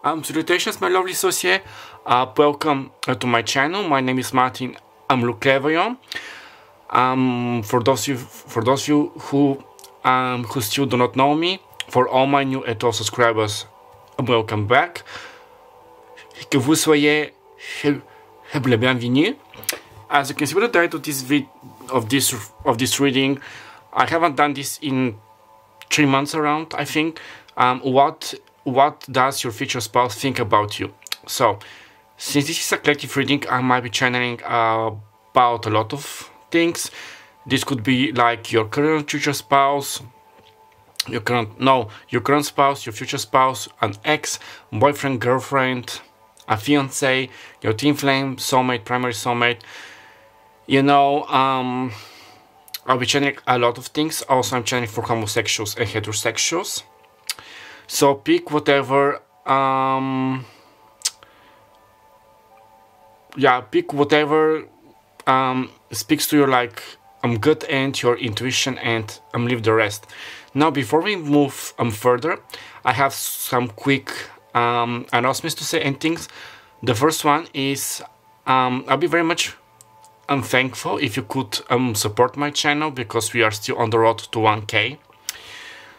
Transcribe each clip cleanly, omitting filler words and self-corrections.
Salutations, my lovely associate. Welcome to my channel. My name is Martin. I'm Luclevayon. For those of you who still do not know me, for all my new and old subscribers, welcome back. Que vous soyez le bienvenu. As you can see by the title of this reading, I haven't done this in 3 months around, I think. What does your future spouse think about you? So, since this is a collective reading, I might be channeling about a lot of things. This could be like your current future spouse, your current spouse, your future spouse, an ex, boyfriend, girlfriend, a fiance, your twin flame, soulmate, primary soulmate. You know, I'll be channeling a lot of things. Also, I'm channeling for homosexuals and heterosexuals. So pick whatever, pick whatever speaks to your gut and your intuition, and leave the rest. Now, before we move further, I have some quick announcements to say and things. The first one is I'll be very much thankful if you could support my channel, because we are still on the road to 1K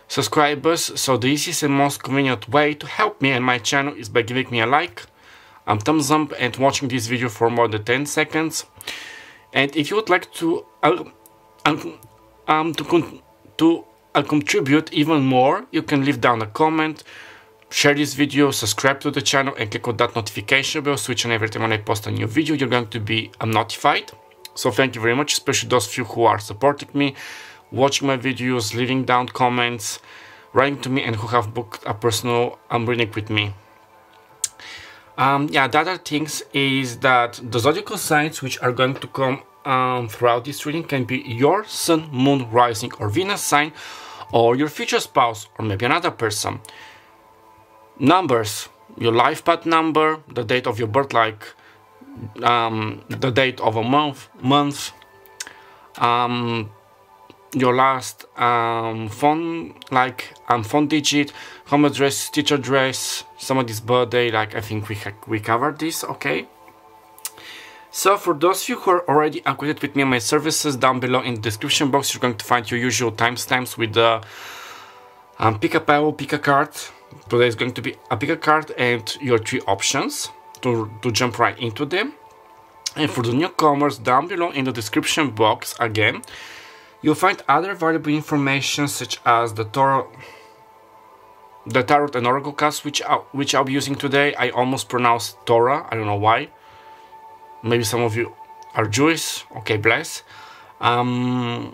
subscribers. So the easiest and most convenient way to help me and my channel is by giving me a like, thumbs up, and watching this video for more than 10 seconds. And if you would like to contribute even more, you can leave down a comment, share this video, subscribe to the channel, and click on that notification bell, switch on every time when I post a new video. You're going to be notified. So thank you very much, especially those of you who are supporting me, watching my videos, leaving down comments, writing to me, and who have booked a personal reading with me. The other things is that the zodiacal signs which are going to come throughout this reading can be your sun, moon, rising, or Venus sign, or your future spouse, or maybe another person. Numbers: your life path number, the date of your birth, the date of a month, your last phone digit, home address, teacher address, somebody's birthday. I think we covered this. Okay. So for those of you who are already acquainted with me and my services, down below in the description box you're going to find your usual timestamps with the pick a pebble, pick a card. Today is going to be a pick a card and your 3 options to jump right into them. And for the newcomers, down below in the description box again, you'll find other valuable information such as the tarot and oracle cards, which I'll be using today. I almost pronounced Torah. I don't know why. Maybe some of you are Jewish. Okay, bless. My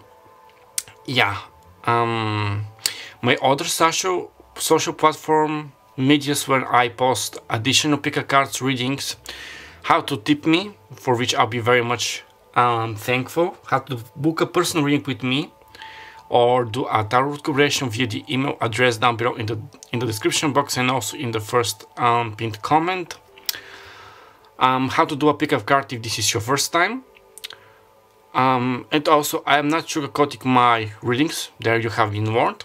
other social platform medias where I post additional pick a cards readings, how to tip me, for which I'll be very much thankful, how to book a personal reading with me, or do a tarot calculation via the email address down below in the description box and also in the first pinned comment. How to do a pick of card if this is your first time. And also, I am not sugarcoating my readings, there you have been warned.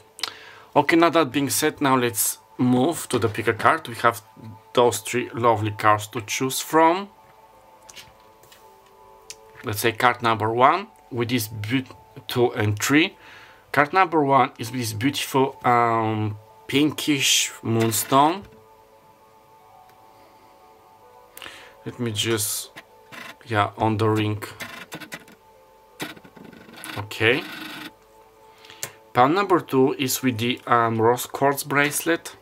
Okay, now that being said, now let's move to the pick a card. We have those 3 lovely cards to choose from. Let's say card number 1 with this 2 and 3. Card number 1 is this beautiful pinkish moonstone. Let me just, on the ring. Okay. Pile number 2 is with the rose quartz bracelet.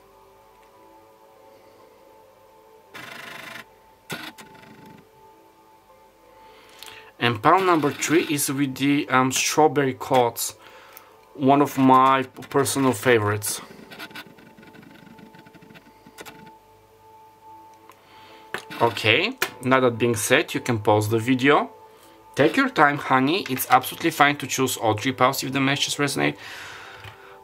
And pile number 3 is with the strawberry quartz, one of my personal favorites. Okay, now that being said, you can pause the video. Take your time, honey. It's absolutely fine to choose all 3 piles if the messages resonate.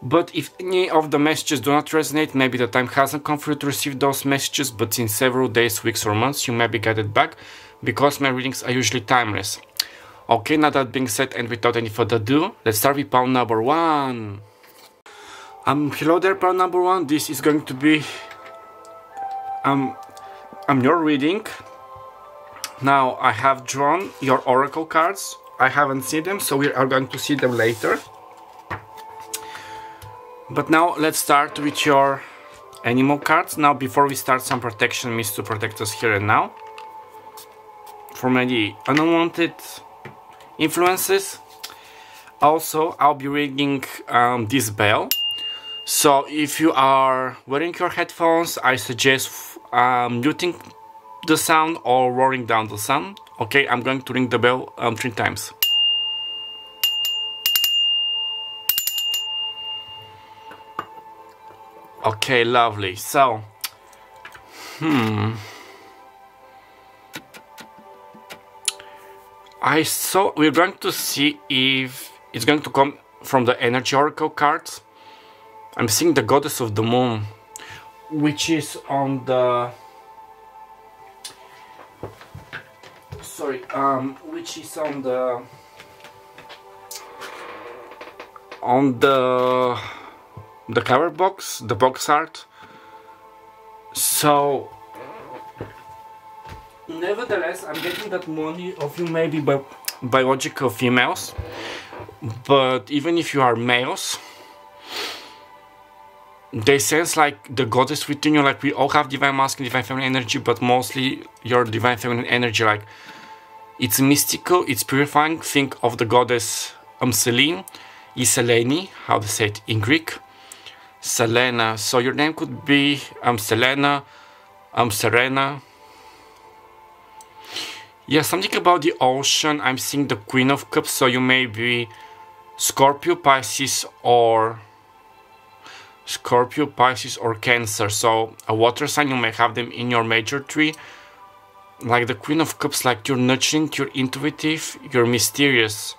But if any of the messages do not resonate, maybe the time hasn't come for you to receive those messages, but in several days, weeks, or months, you may be guided back, because my readings are usually timeless. Okay, now that being said, and without any further ado, let's start with pile number 1. Hello there, pile number 1. This is going to be I'm your reading. Now I have drawn your oracle cards. I haven't seen them, so we are going to see them later. But now let's start with your animal cards. Now before we start, some protection means to protect us here and now from any unwanted influences. Also, I'll be reading this bell. So if you are wearing your headphones, I suggest muting the sound or roaring down the sound. Okay, I'm going to ring the bell 3 times. Okay, lovely. So, we're going to see if it's going to come from the energy oracle cards. I'm seeing the goddess of the moon, which is on the which is on the cover box, the box art. So nevertheless, I'm getting that many of you may be biological females, but even if you are males, they sense like the goddess within you. Like we all have divine masculine, divine feminine energy, but mostly your divine feminine energy, like it's mystical, it's purifying. Think of the goddess Selene, Selene, how to say it in Greek, Selena. So your name could be Selena, Serena. Yeah, something about the ocean. I'm seeing the Queen of Cups, so you may be Scorpio, Pisces, or Cancer. So a water sign, you may have them in your major tree. Like the Queen of Cups, like you're nurturing, you're intuitive, you're mysterious.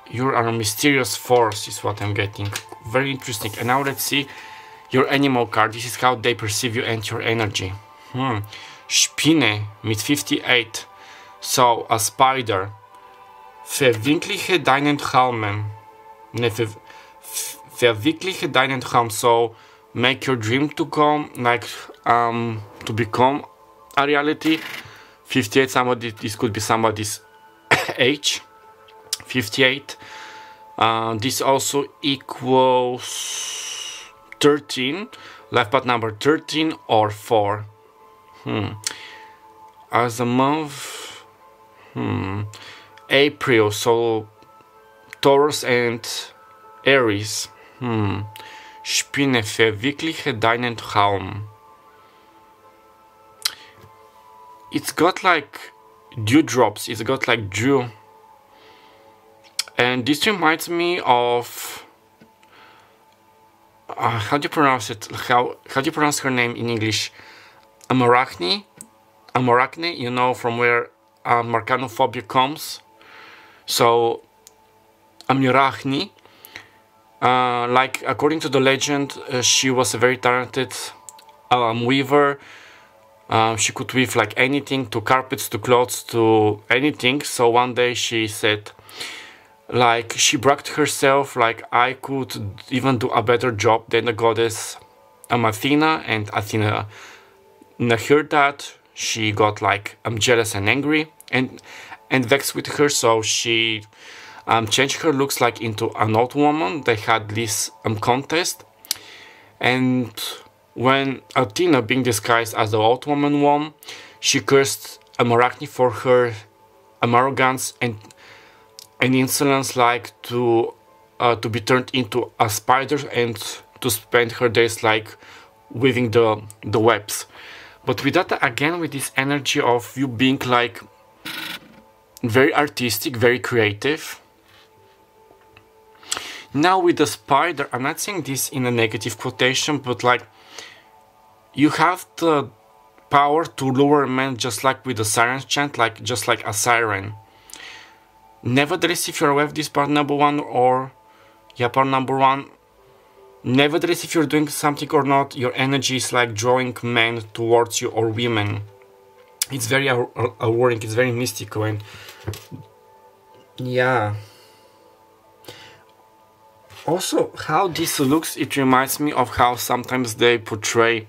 You are a mysterious force is what I'm getting. Very interesting. And now let's see your animal card. This is how they perceive you and your energy. Spinne mit 58. So a spider. Verwirkliche deinen Traum. Verwirkliche deinen Traum. So make your dream to come, like to become a reality. 58, this could be somebody's age. 58. This also equals 13. Life path number 13 or 4. As a month, April. So Taurus and Aries. Spinne, verwirkliche deinen Traum. It's got like dewdrops. It's got like dew. And this reminds me of how do you pronounce it? How do you pronounce her name in English? Amorachne, you know, from where Marcanophobia comes. So Amorachne, like according to the legend, she was a very talented weaver. She could weave like anything, to carpets, to clothes, to anything. So one day she said, like, she bragged herself, like, I could even do a better job than the goddess Athena. And Athena heard that. She got like jealous and angry and vexed with her. So she changed her looks like into an old woman. They had this contest, and when Athena, being disguised as the old woman, won, she cursed Amorachne for her arrogance and insolence, like to be turned into a spider and to spend her days like weaving the webs. But with that, again, with this energy of you being like very artistic, very creative. Now with the spider, I'm not saying this in a negative quotation, but like you have the power to lure men, just like with the siren chant, like just like a siren. Nevertheless, if you're aware of this part number 1 or part number 1, nevertheless, if you're doing something or not, your energy is like drawing men towards you or women. It's very alluring, it's very mystical, and yeah. Also, how this looks, it reminds me of how sometimes they portray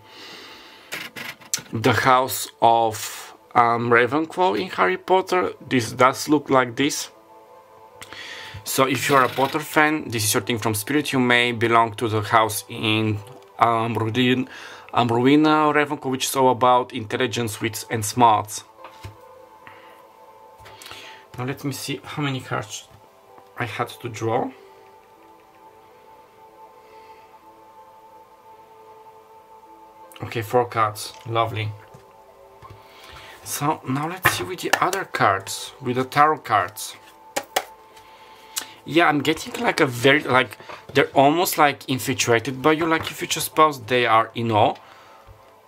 the house of Ravenclaw in Harry Potter. This does look like this. So if you're a Potter fan, this is your thing from Spirit. You may belong to the house in Rowena Ravenclaw, which is all about intelligence, wits, and smarts. Now let me see how many cards I had to draw. Okay, 4 cards. Lovely. So now let's see with the other cards, with the tarot cards. Yeah, I'm getting like a very, like, they're almost like infatuated by you, like your future spouse. They are in awe.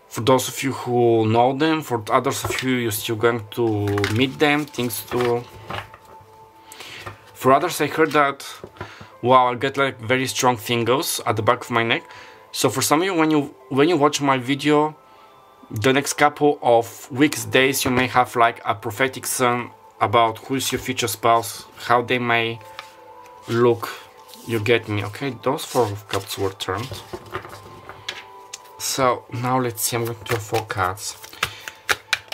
For those of you who know them, for others of you, you're still going to meet them, things to... For others, I heard that, wow, I get like very strong fingers at the back of my neck. So for some of you, when you watch my video, the next couple of weeks, days, you may have like a prophetic sign about who is your future spouse, how they may look. You get me, okay? Those 4 of Cups were turned. So now let's see, I'm going to draw 4 cards.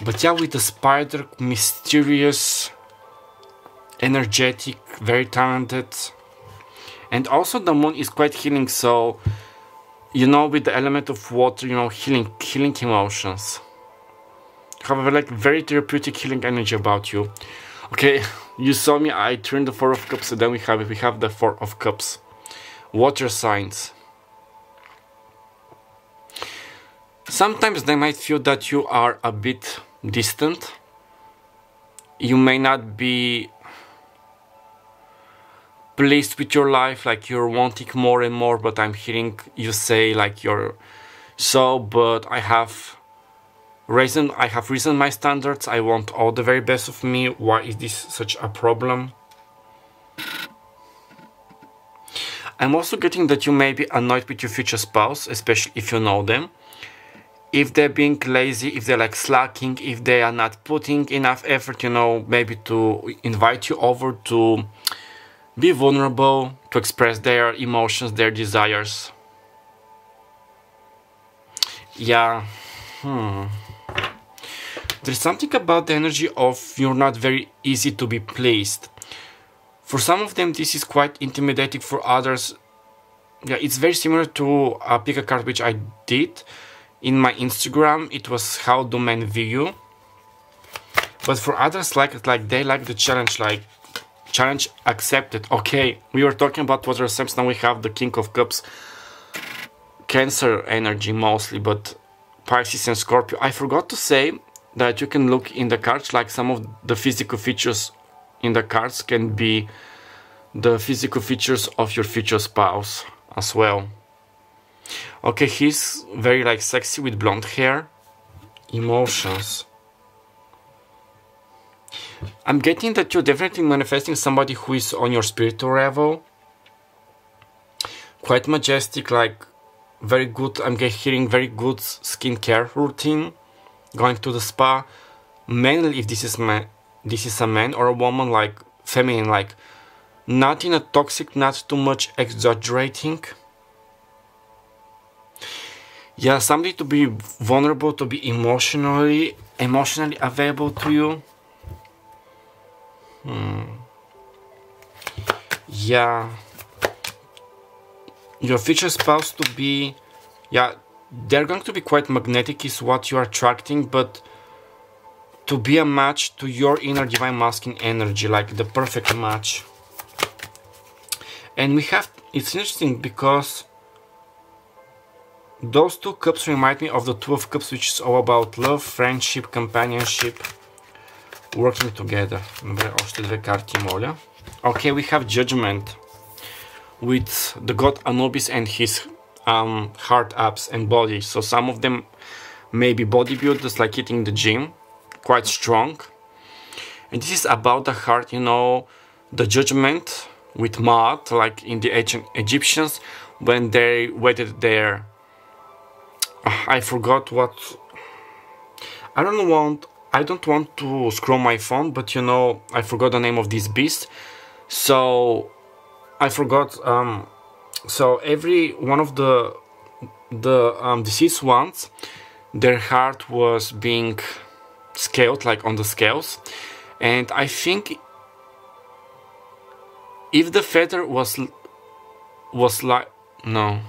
But yeah, with the spider, mysterious, energetic, very talented. And also the moon is quite healing, so you know, with the element of water, you know, healing emotions. However, like very therapeutic healing energy about you. Okay, you saw me, I turned the 4 of Cups, and then we have the 4 of Cups. Water signs. Sometimes they might feel that you are a bit distant. You may not be pleased with your life, like you're wanting more and more, but I'm hearing you say like you're so, but I have risen my standards. I want all the very best of me. Why is this such a problem? I'm also getting that you may be annoyed with your future spouse, especially if you know them. If they're being lazy, if they're like slacking, if they are not putting enough effort, you know, maybe to invite you over to be vulnerable, to express their emotions, their desires. Yeah. There's something about the energy of you're not very easy to be pleased. For some of them, this is quite intimidating. For others, yeah, it's very similar to a pick a card which I did in my Instagram. It was how do men view you. But for others, like they like the challenge, like challenge accepted. Okay, we were talking about water signs. Now we have the King of Cups, Cancer energy mostly, but Pisces and Scorpio. I forgot to say that you can look in the cards, like some of the physical features in the cards can be the physical features of your future spouse as well. Okay, he's very like sexy with blonde hair. Emotions. I'm getting that you're definitely manifesting somebody who is on your spiritual level. Quite majestic, like very good. I'm hearing very good skincare routine. Going to the spa. Mainly if this is a man or a woman, like feminine, like not in a toxic, not too much exaggerating. Yeah, somebody to be vulnerable, to be emotionally available to you. Yeah, your future spouse to be, yeah, they're going to be quite magnetic is what you're attracting, but to be a match to your inner divine masculine energy, like the perfect match. And we have, it's interesting because those 2 cups remind me of the 2 of Cups, which is all about love, friendship, companionship, working together. Okay, we have Judgment with the god Anubis and his heart, abs and body. So some of them may be bodybuilders, like hitting the gym, quite strong. And this is about the heart, you know, the Judgment with mud, like in the ancient Egyptians when they wetted their, I forgot what, I don't want to scroll my phone, but you know, I forgot the name of this beast. So I forgot, so every one of the deceased ones, their heart was being scaled, like on the scales. And I think if the feather was like, no,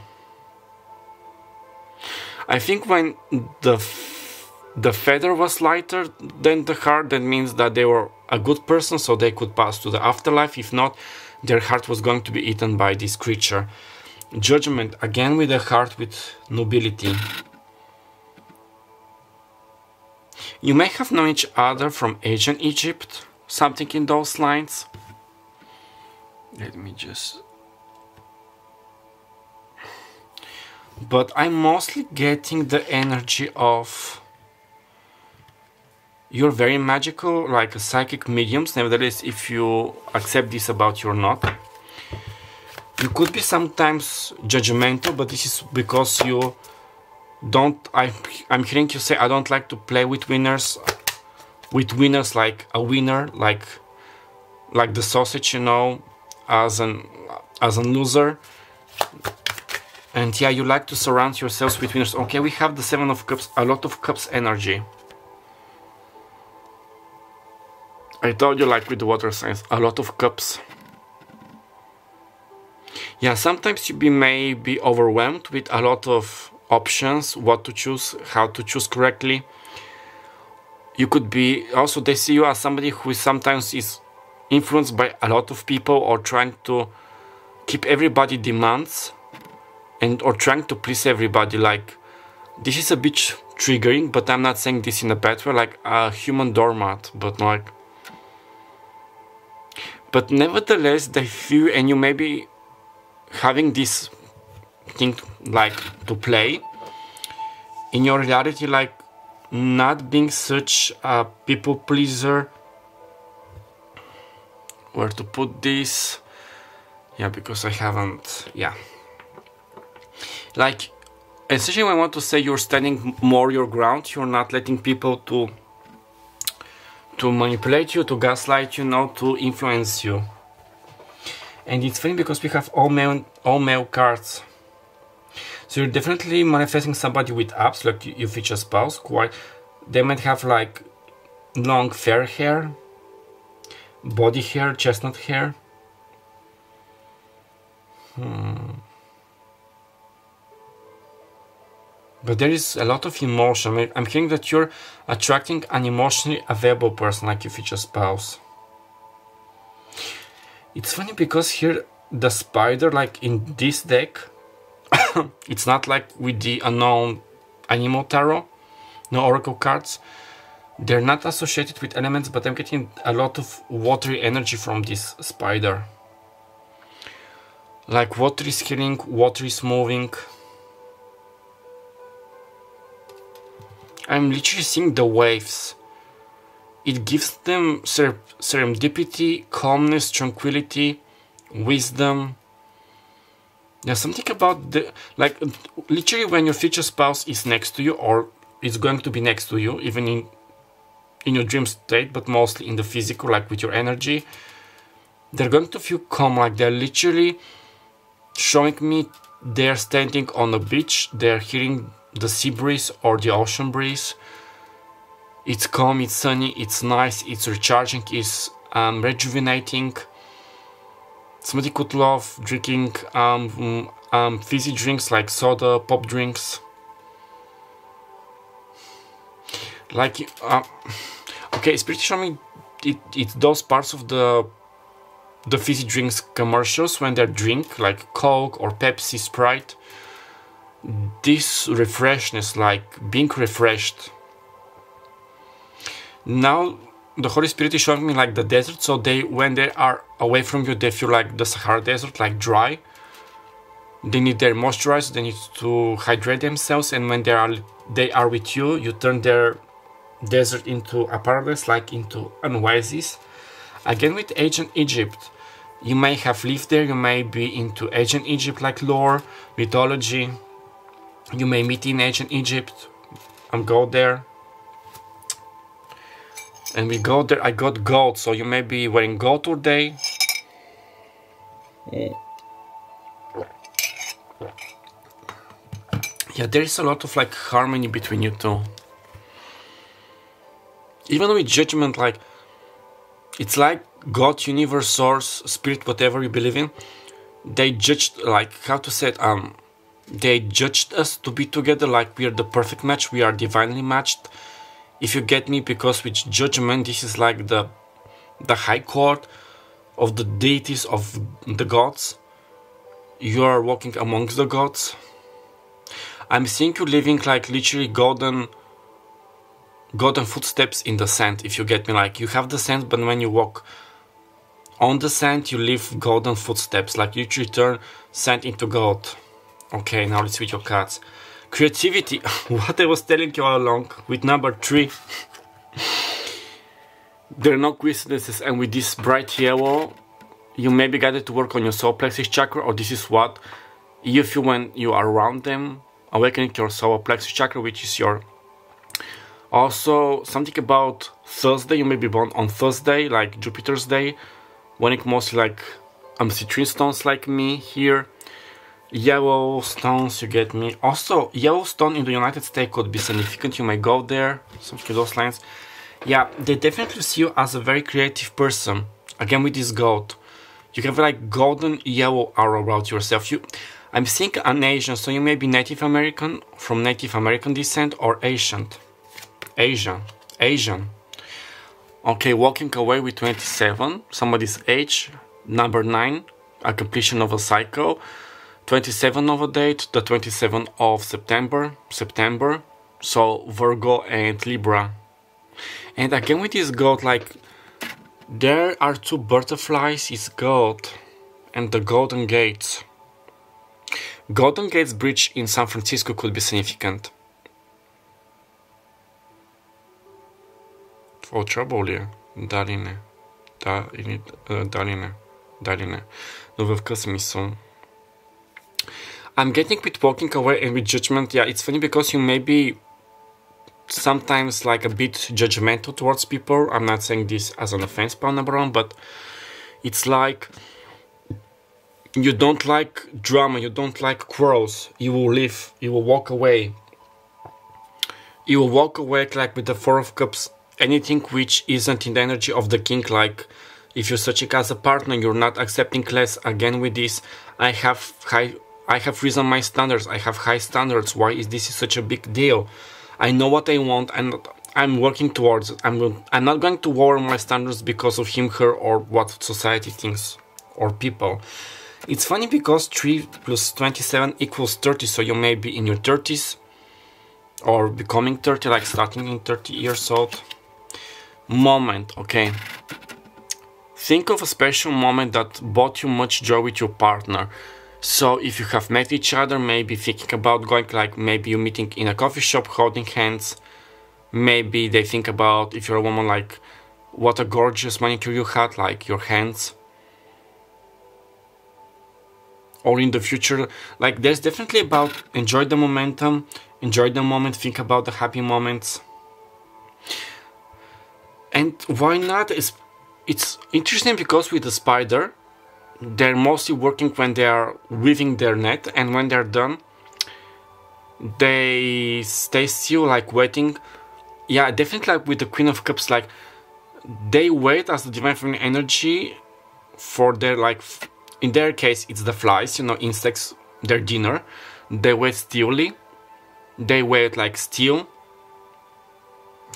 I think when the feather was lighter than the heart, that means that they were a good person, so they could pass to the afterlife. If not, their heart was going to be eaten by this creature. Judgment, again with the heart, with nobility. You may have known each other from ancient Egypt, something in those lines. Let me just... But I'm mostly getting the energy of... You're very magical, like a psychic mediums. Nevertheless, if you accept this about you or not, you could be sometimes judgmental, but this is because you don't... I'm hearing you say, I don't like to play with winners. With winners, like a winner, like the sausage, you know, as a loser. And yeah, you like to surround yourselves with winners. Okay, we have the Seven of Cups, a lot of Cups energy. I told you, like with the water signs, a lot of cups. Yeah, sometimes you may be overwhelmed with a lot of options, what to choose, how to choose correctly. You could be, also they see you as somebody who sometimes is influenced by a lot of people, or trying to keep everybody demands, and or trying to please everybody. Like, this is a bit triggering, but I'm not saying this in a bad way, like a human doormat, but like... But nevertheless, they feel, and you may be having this thing like to play in your reality, like not being such a people pleaser. Where to put this? Yeah, because I haven't, yeah. Like, essentially I want to say you're standing more your ground. You're not letting people to manipulate you, to gaslight you, not to influence you. And it's funny because we have all male cards. So you're definitely manifesting somebody with abs, like your future spouse. Quite, they might have like long fair hair, body hair, chestnut hair. But there is a lot of emotion. I'm hearing that you're attracting an emotionally available person, like your future spouse. It's funny because here the spider, like in this deck, it's not like with the unknown animal tarot, no oracle cards. They're not associated with elements, but I'm getting a lot of watery energy from this spider. Like water is healing, water is moving. I'm literally seeing the waves. It gives them serendipity, calmness, tranquility, wisdom. There's something about the, like, literally when your future spouse is next to you, or is going to be next to you, even in your dream state, but mostly in the physical, like with your energy, they're going to feel calm. Like they're literally showing me they're standing on the beach, they're hearing the sea breeze or the ocean breeze. It's calm, it's sunny, it's nice, it's recharging, it's rejuvenating. Somebody could love drinking fizzy drinks like soda, pop drinks. Like, okay, Spirit showed me it's those parts of the fizzy drinks commercials when they drink, like Coke or Pepsi, Sprite. This refreshness, like being refreshed. Now the Holy Spirit is showing me like the desert, so when they are away from you, they feel like the Sahara Desert, like dry. They need their moisturizer, they need to hydrate themselves, and when they are with you, you turn their desert into a paradise, like into an oasis. Again with ancient Egypt, you may have lived there, you may be into ancient Egypt, like lore, mythology. You may meet in ancient Egypt and go there. And we go there, I got gold, so you may be wearing gold today. Yeah, there is a lot of like harmony between you two. Even with judgment, like it's like God, universe, source, spirit, whatever you believe in, they judged, like, how to say it, they judged us to be together, like we are the perfect match, we are divinely matched, if you get me, because with judgment, this is like the high court of the deities, of the gods. You are walking amongst the gods. I'm seeing you living like literally golden footsteps in the sand, if you get me, like you have the sand, but when you walk on the sand, you leave golden footsteps, like you literally turn sand into gold. Okay, now let's switch your cards. Creativity, what I was telling you all along, with number 3. There are no coincidences, and with this bright yellow, you maybe got to work on your solar plexus chakra, or this is what you feel when you are around them, awakening your solar plexus chakra, which is your... Also, something about Thursday, you may be born on Thursday, like Jupiter's day, when it mostly like citrine stones like me here. Yellow stones, you get me. Also, yellow stone in the United States could be significant, you may go there, something of those lines. Yeah, they definitely see you as a very creative person. Again with this gold. You have like golden yellow aura about yourself. I'm seeing an Asian, so you may be Native American, from Native American descent, or Asian. Okay, walking away with 27, somebody's age, number 9, a completion of a cycle, 27 of a date, the 27th of September, so Virgo and Libra. And again with this gold, like, there are 2 butterflies, it's gold, and the Golden Gates. Golden Gates Bridge in San Francisco could be significant. O trouble, Daline. Nu vă căsmisul. I'm getting with walking away and with judgment. Yeah, it's funny because you may be sometimes like a bit judgmental towards people. I'm not saying this as an offense, number 1, but it's like you don't like drama, you don't like quarrels. You will leave, you will walk away. You will walk away like with the 4 of Cups. Anything which isn't in the energy of the king, like if you're searching as a partner, you're not accepting less. Again with this, I have risen my standards, I have high standards. Why is this such a big deal? I know what I want and I'm working towards it. I'm not going to lower my standards because of him, her, or what society thinks, or people. It's funny because 3 plus 27 equals 30, so you may be in your 30s, or becoming 30, like starting in 30 years old. Moment, okay. Think of a special moment that brought you much joy with your partner. So if you have met each other, maybe thinking about going, like maybe you meeting in a coffee shop, holding hands. Maybe they think about, if you're a woman, like what a gorgeous manicure you had, like your hands. Or in the future, like there's definitely about enjoy the momentum, enjoy the moment, think about the happy moments. And why not? It's interesting because with the spider, they're mostly working when they are weaving their net, and when they're done, they stay still, like waiting. Yeah, definitely like with the Queen of Cups, like they wait as the divine feminine energy for their, like, in their case, it's the flies, you know, insects, their dinner. They wait stilly. They wait like still.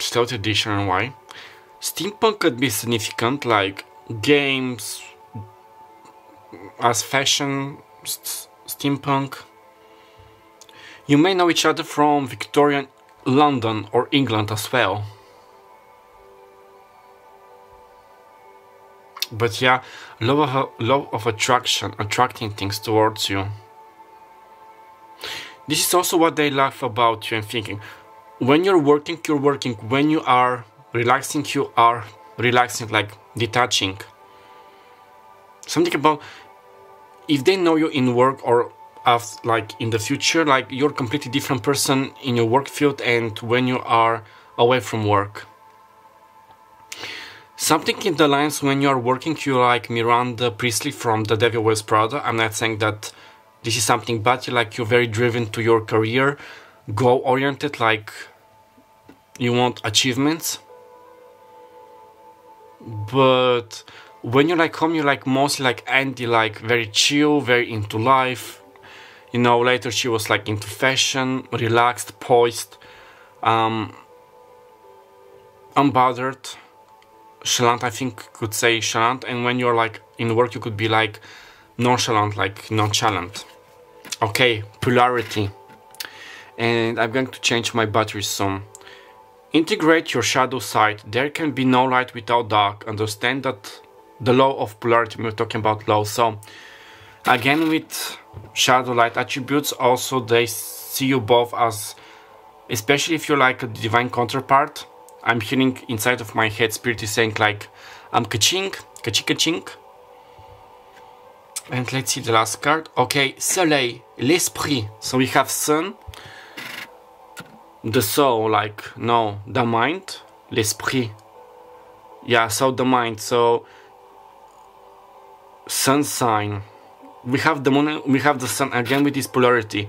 Stealth edition, and why? Steampunk could be significant, like games as fashion, steampunk. You may know each other from Victorian London or England as well. But yeah, love of attraction, attracting things towards you. This is also what they love about you and thinking. When you're working, you're working. When you are relaxing, you are relaxing, like detaching. Something about if they know you in work or like in the future, like you're a completely different person in your work field and when you are away from work. Something in the lines when you are working, you're like Miranda Priestley from The Devil Wears Prada. I'm not saying that this is something bad, like you're very driven to your career, goal oriented, like you want achievements. But when you're like home, you're like mostly like Andy, like very chill, very into life. You know, later she was like into fashion, relaxed, poised, unbothered, chalant, I think could say chalant. And when you're like in work, you could be like nonchalant, like nonchalant. Okay, polarity. And I'm going to change my battery soon. Integrate your shadow side. There can be no light without dark. Understand that the law of polarity, we're talking about law. So again, with shadow light attributes, also they see you both as, especially if you're like a divine counterpart. I'm hearing inside of my head, spirit is saying like, I'm ka-ching, ka-ching. And let's see the last card. Okay, Soleil, l'esprit. So we have sun, the soul, like, no, the mind, l'esprit. Yeah, so the mind, so sun sign. We have the moon, we have the sun, again with this polarity.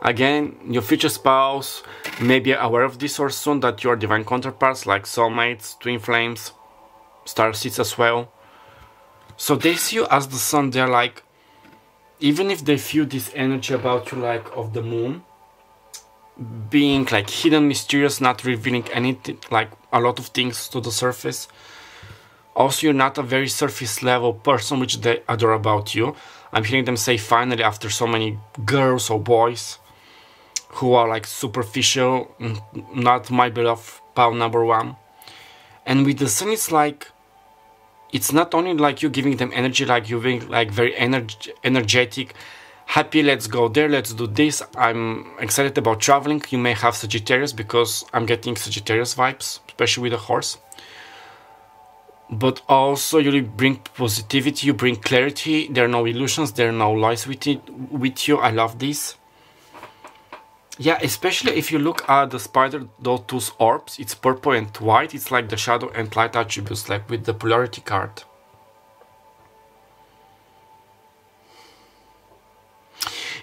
Again, your future spouse may be aware of this or soon, that you are divine counterparts, like soulmates, twin flames, starseeds as well. So they see you as the sun. They're like, even if they feel this energy about you, like of the moon, being like hidden, mysterious, not revealing anything, like a lot of things to the surface. Also, you're not a very surface level person, which they adore about you. I'm hearing them say finally, after so many girls or boys who are like superficial, not my beloved pal number one. And with the sun, it's like, it's not only like you giving them energy, like you being like very energetic, happy, let's go there, let's do this. I'm excited about traveling. You may have Sagittarius, because I'm getting Sagittarius vibes, especially with the horse. But also you bring positivity, you bring clarity. There are no illusions, there are no lies with you. I love this. Yeah, especially if you look at the spider, those two orbs, it's purple and white. It's like the shadow and light attributes, like with the polarity card.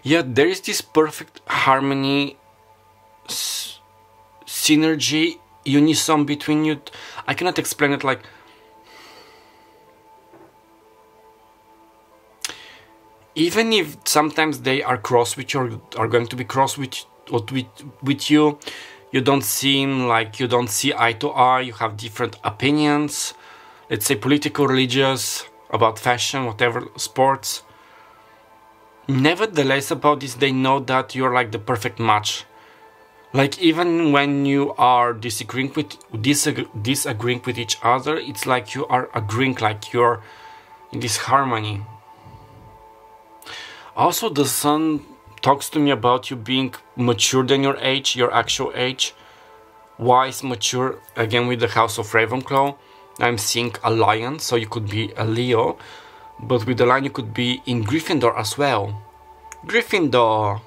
Yeah, there is this perfect harmony, synergy, unison between you. I cannot explain it, like, even if sometimes they are cross with you, or are going to be cross with you, you don't seem like, you don't see eye to eye, you have different opinions, let's say political, religious, about fashion, whatever, sports. Nevertheless, about this, they know that you're like the perfect match. Like, even when you are disagreeing with each other, it's like you are agreeing, like you're in this harmony. Also, the sun talks to me about you being mature than your age, your actual age. Wise, mature, again with the house of Ravenclaw. I'm seeing a lion, so you could be a Leo. But with the lion you could be in Gryffindor as well. Gryffindor,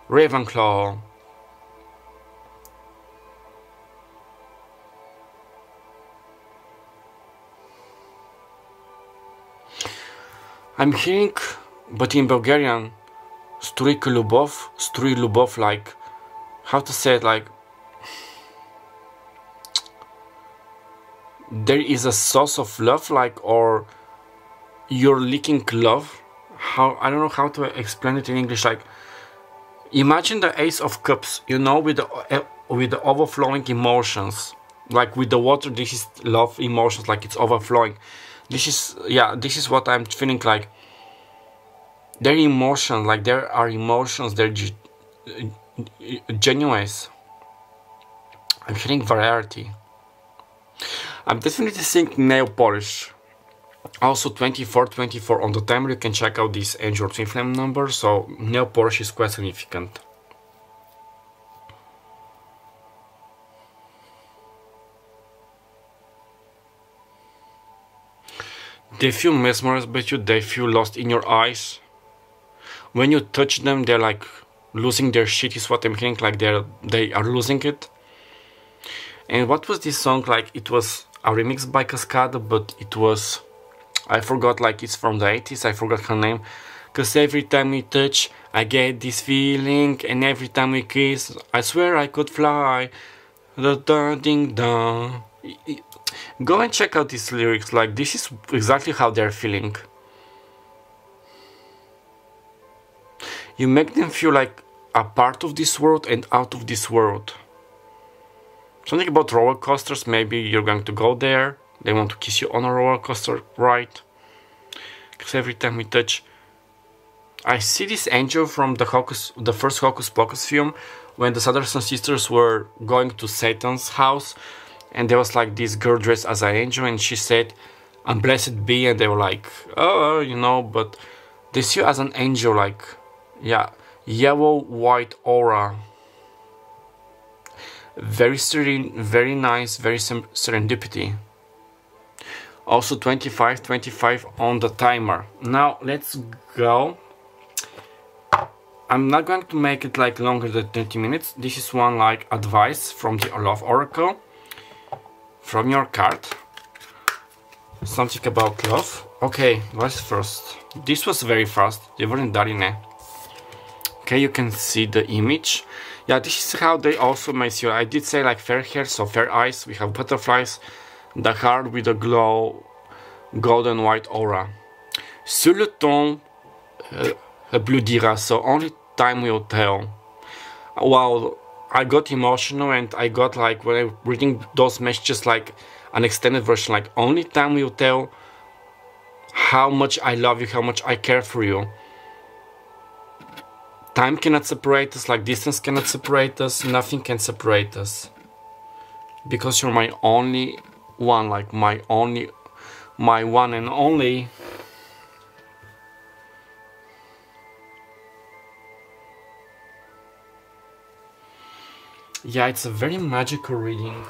Ravenclaw. I'm hearing, but in Bulgarian, Stry Lubov, like, how to say it, like, there is a source of love, like, or you're leaking love. How, I don't know how to explain it in English. Like, imagine the Ace of Cups, you know, with the overflowing emotions. Like with the water, this is love emotions, like it's overflowing. This is, yeah, this is what I'm feeling like. There are emotions, like there are emotions, they're genuine. I'm feeling variety. I'm definitely seeing nail polish. Also 24 on the timer, you can check out this angel twin flame number, so nail polish is quite significant. They feel mesmerized by you, they feel lost in your eyes. When you touch them, they're like losing their shit, is what I'm hearing, like they are losing it. And what was this song like? It was a remix by Cascada, but it was, I forgot, like it's from the 80s, I forgot her name. Cause every time we touch, I get this feeling, and every time we kiss, I swear I could fly. Da da ding da. Go and check out these lyrics, like this is exactly how they're feeling. You make them feel like a part of this world and out of this world. Something about roller coasters, maybe you're going to go there, they want to kiss you on a roller coaster ride. Because every time we touch, I see this angel from the first Hocus Pocus film, when the Sanderson sisters were going to Satan's house, and there was like this girl dressed as an angel, and she said, "I'm blessed be," and they were like, "Oh, you know," but they see you as an angel, like, yeah, yellow, white aura. Very serene, very nice, very serendipity. Also 25 on the timer. Now let's go. I'm not going to make it like longer than 30 minutes. This is one like advice from the Love Oracle. From your card. Something about love. Okay, what's first? This was very fast. They weren't done. Okay, you can see the image. Yeah, this is how they also make you. I did say like fair hair, so fair eyes. We have butterflies. The heart with a glow, golden white aura. Sur le ton bleu dira, so only time will tell. Wow, I got emotional, and I got like, when I'm reading those messages, like an extended version, like only time will tell how much I love you, how much I care for you. Time cannot separate us, like distance cannot separate us, nothing can separate us. Because you're my only one, like my one and only. Yeah, it's a very magical reading.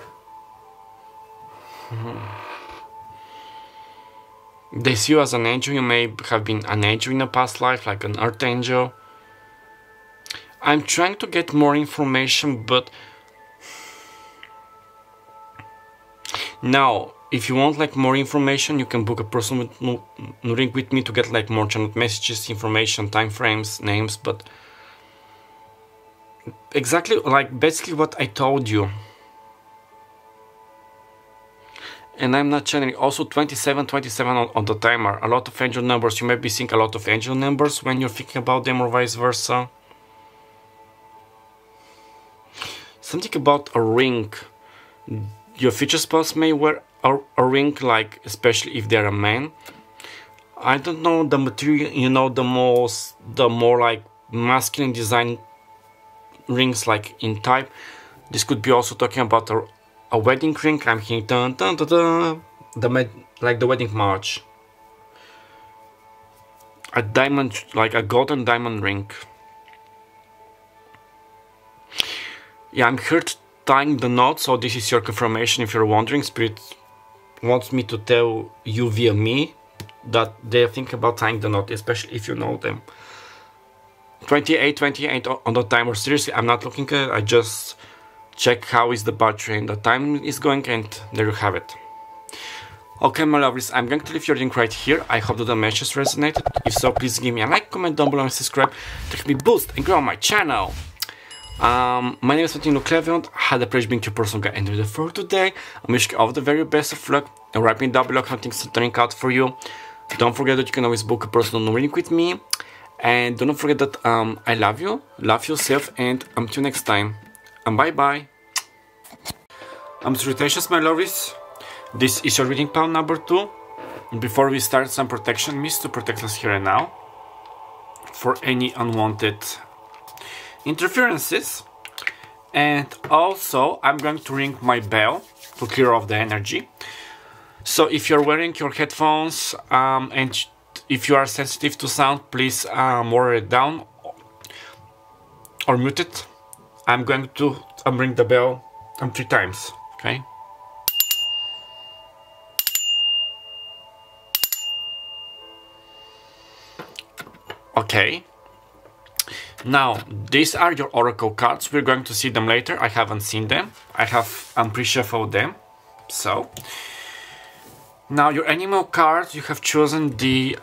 They see you as an angel. You may have been an angel in a past life, like an earth angel. I'm trying to get more information, but now, if you want like more information, you can book a personal reading with me to get like more channeled messages, information, time frames, names, but exactly like basically what I told you. And I'm not channeling. Also 27 on the timer. A lot of angel numbers. You may be seeing a lot of angel numbers when you're thinking about them, or vice versa. Something about a ring. Your future spouse may wear a ring, like especially if they're a man. I don't know the material, you know, the more like masculine design rings, like in type. This could be also talking about a wedding ring. I'm hearing dun, dun, dun, dun, like the wedding march. A diamond, like a golden diamond ring. Yeah, I'm here tying the knot, so this is your confirmation. If you're wondering, Spirit wants me to tell you via me that they think about tying the knot, especially if you know them. 28 on the timer. Seriously, I'm not looking at it. I just check how is the battery and the time is going, and there you have it. Okay, my lovelies, I'm going to leave your link right here. I hope that the message resonated. If so, please give me a like, comment down below, and subscribe to help me boost and grow my channel. My name is Untitled Chapter. Had the pleasure being your personal guide and reader for today. I'm wishing you all the very best of luck, and write me down below how things are turning out for you. Don't forget that you can always book a personal reading with me, and don't forget that I love you, love yourself, and until next time, and bye bye. Salutations, my lovelies. This is your reading pal number 2. Before we start, some protection mist to protect us here and now for any unwanted interferences. And also I'm going to ring my bell to clear off the energy. So if you're wearing your headphones and if you are sensitive to sound, please lower it down or mute it. I'm going to ring the bell 3 times, okay? Okay. Now, these are your oracle cards. We're going to see them later. I haven't seen them. I have pre-shuffled them. So, now your animal card, you have chosen the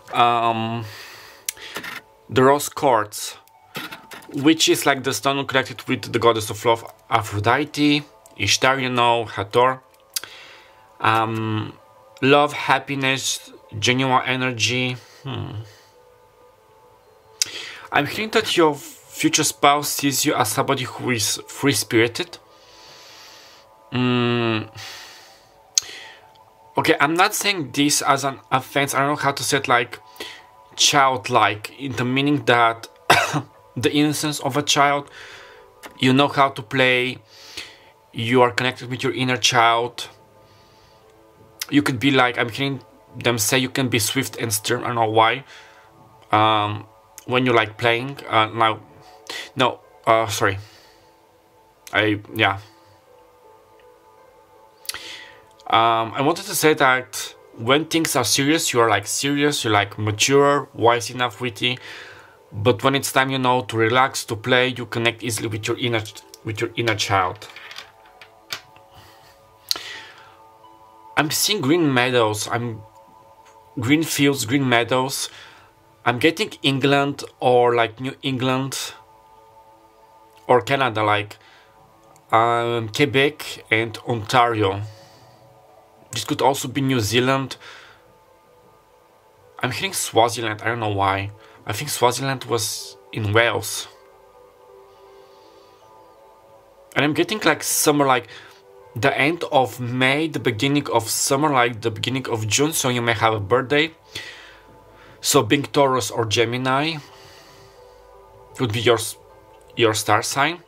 the rose quartz, which is like the stone connected with the goddess of love, Aphrodite, Ishtar, you know, Hathor. Love, happiness, genuine energy. I'm hearing that your future spouse sees you as somebody who is free-spirited. Okay, I'm not saying this as an offense. I don't know how to say it, like childlike, in the meaning that the innocence of a child, you know how to play, you are connected with your inner child. You could be like, I'm hearing them say you can be swift and stern. I don't know why. When you like playing, sorry. I wanted to say that when things are serious, you are like serious, you're like mature, wise enough, witty. But when it's time, you know, to relax, to play, you connect easily with your inner child. I'm seeing green meadows. Green fields, green meadows. I'm getting England or like New England or Canada, like Quebec and Ontario. This could also be New Zealand. I'm hearing Swaziland, I don't know why. I think Swaziland was in Wales. And I'm getting like summer, like the end of May, the beginning of summer, like the beginning of June, so you may have a birthday. So being Taurus or Gemini would be your star sign.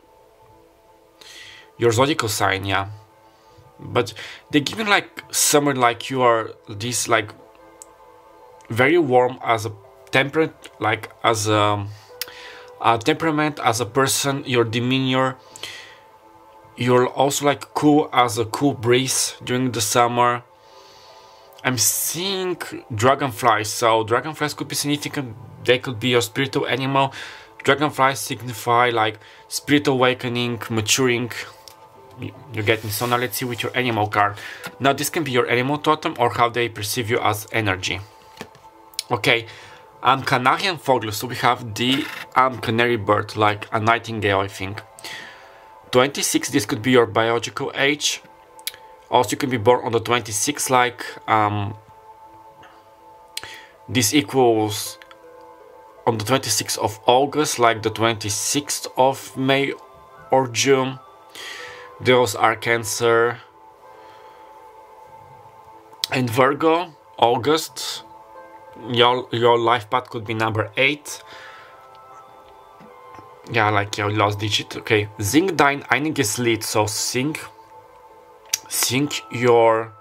Your zodiacal sign, yeah. But they give you like summer, like you are this like very warm as a temperate, like as a temperament, as a person, your demeanor. You're also like cool as a cool breeze during the summer. I'm seeing dragonflies, so dragonflies could be significant. They could be your spiritual animal. Dragonflies signify like spiritual awakening, maturing. You get me. So now let's see with your animal card. Now this can be your animal totem or how they perceive you as energy. Okay, Canarian Vogel. So we have the canary bird, like a nightingale, I think. 26, this could be your biological age. Also, you can be born on the 26th, like this equals on the 26th of August, like the 26th of May or June. Those are Cancer and Virgo. August, your life path could be number 8. Yeah, like your last digit. Okay, sing dein einiges Lied. So sing your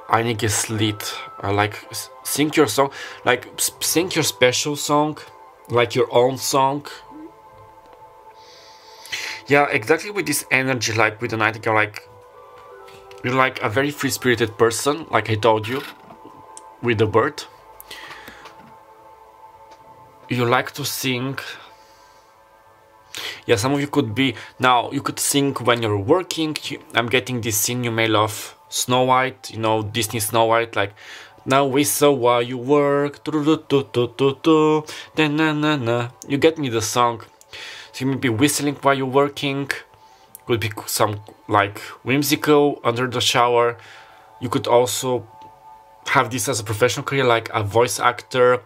einiges Lied. Like sing your song, like sing your special song, like your own song. Yeah, exactly with this energy, like with the nightingale, like you're like a very free-spirited person, like I told you, with the bird. You like to sing. Yeah, some of you could be, now you could sing when you're working. I'm getting this scene, you may love Snow White, you know, Disney Snow White, like, now whistle while you work, you get me the song. So you may be whistling while you're working, could be some like whimsical under the shower. You could also have this as a professional career, like a voice actor,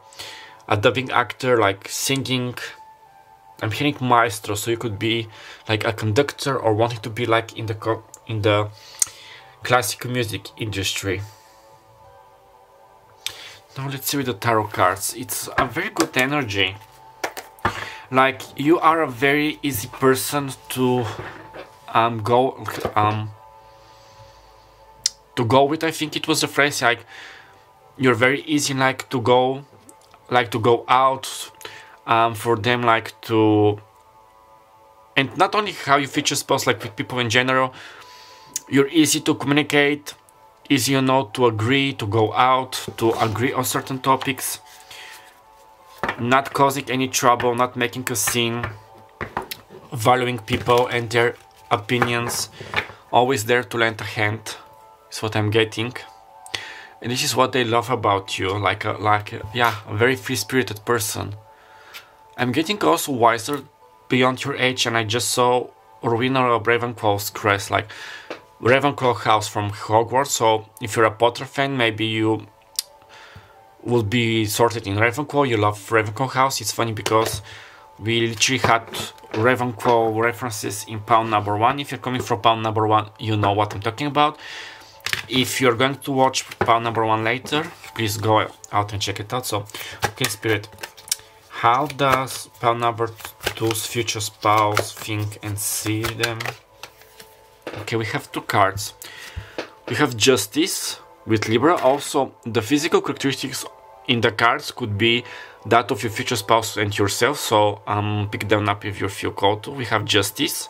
a dubbing actor, like singing. I'm hearing maestro, so you could be like a conductor or wanting to be like in the classical music industry. Now let's see with the tarot cards. It's a very good energy. Like you are a very easy person to go with. I think it was the phrase, like you're very easy, like to go out. For them, like to, and not only how you feature spouse, like with people in general, you're easy to communicate, easy, you know, to agree, to go out, to agree on certain topics, not causing any trouble, not making a scene, valuing people and their opinions, always there to lend a hand, is what I'm getting. And this is what they love about you, like a very free-spirited person. I'm getting also wiser beyond your age, and I just saw ruiner of Ravenclaw's crest, like Ravenclaw house from Hogwarts. So if you're a Potter fan, maybe you will be sorted in Ravenclaw. You love Ravenclaw house. It's funny because we literally had Ravenclaw references in pound number 1. If you're coming from pound number 1, you know what I'm talking about. If you're going to watch pound number 1 later, please go out and check it out. So, okay, Spirit, how does pound number 2's future spouse think and see them? Okay, we have 2 cards. We have Justice with Libra. Also, the physical characteristics in the cards could be that of your future spouse and yourself. So pick them up if you feel called to. We have Justice,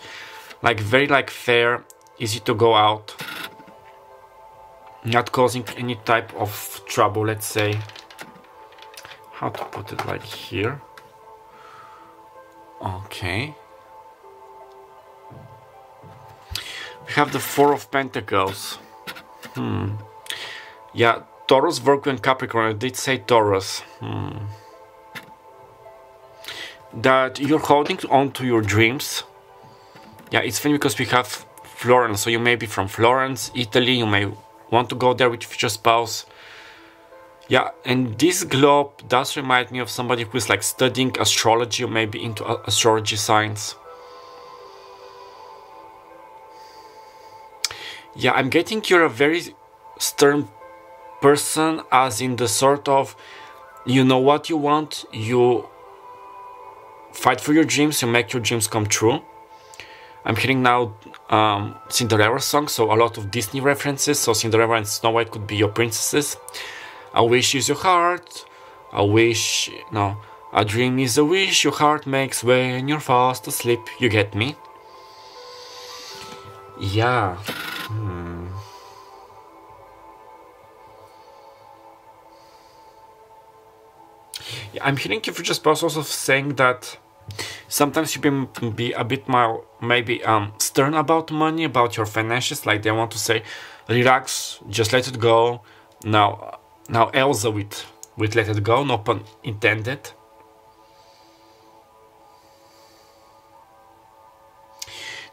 like very like fair, easy to go out, not causing any type of trouble, let's say. How to put it, like here. Okay. We have the 4 of Pentacles. Yeah, Taurus, Virgo and Capricorn. I did say Taurus. That you're holding on to your dreams. Yeah, it's funny because we have Florence. So you may be from Florence, Italy. You may want to go there with your future spouse. Yeah, and this globe does remind me of somebody who is like studying astrology or maybe into astrology science. Yeah, I'm getting you're a very stern person, as in the sort of, you know what you want, you fight for your dreams, you make your dreams come true. I'm hearing now Cinderella song, so a lot of Disney references. So Cinderella and Snow White could be your princesses. A wish is your heart. A dream is a wish your heart makes when you're fast asleep. You get me? Yeah. Yeah, I'm hearing your future spouse also saying that sometimes you can be a bit more, maybe stern about money, about your finances. Like they want to say, relax, just let it go. Now Elsa with let it go, no pun intended.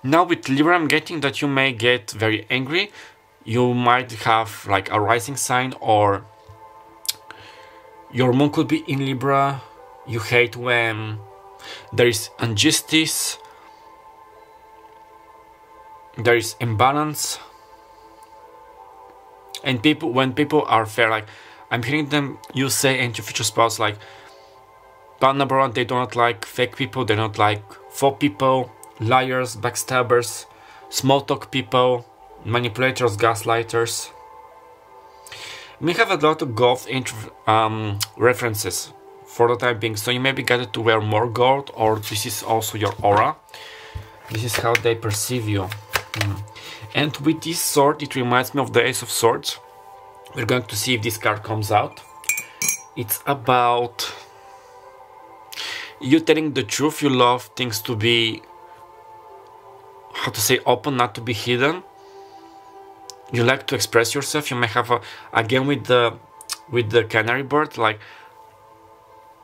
Now with Libra, I'm getting that you may get very angry. You might have like a rising sign, or your moon could be in Libra. You hate when there is injustice, there is imbalance, and when people are fair, like I'm hearing them, you say, and your future spouse, like, part number 1, they don't like fake people, they don't like faux people, liars, backstabbers, small talk people, manipulators, gaslighters. We have a lot of gold references for the time being, so you may be guided to wear more gold, or this is also your aura. This is how they perceive you. And with this sword, it reminds me of the Ace of Swords. We're going to see if this card comes out. It's about you telling the truth. You love things to be, how to say, open, not to be hidden. You like to express yourself. You may have again with the canary bird, like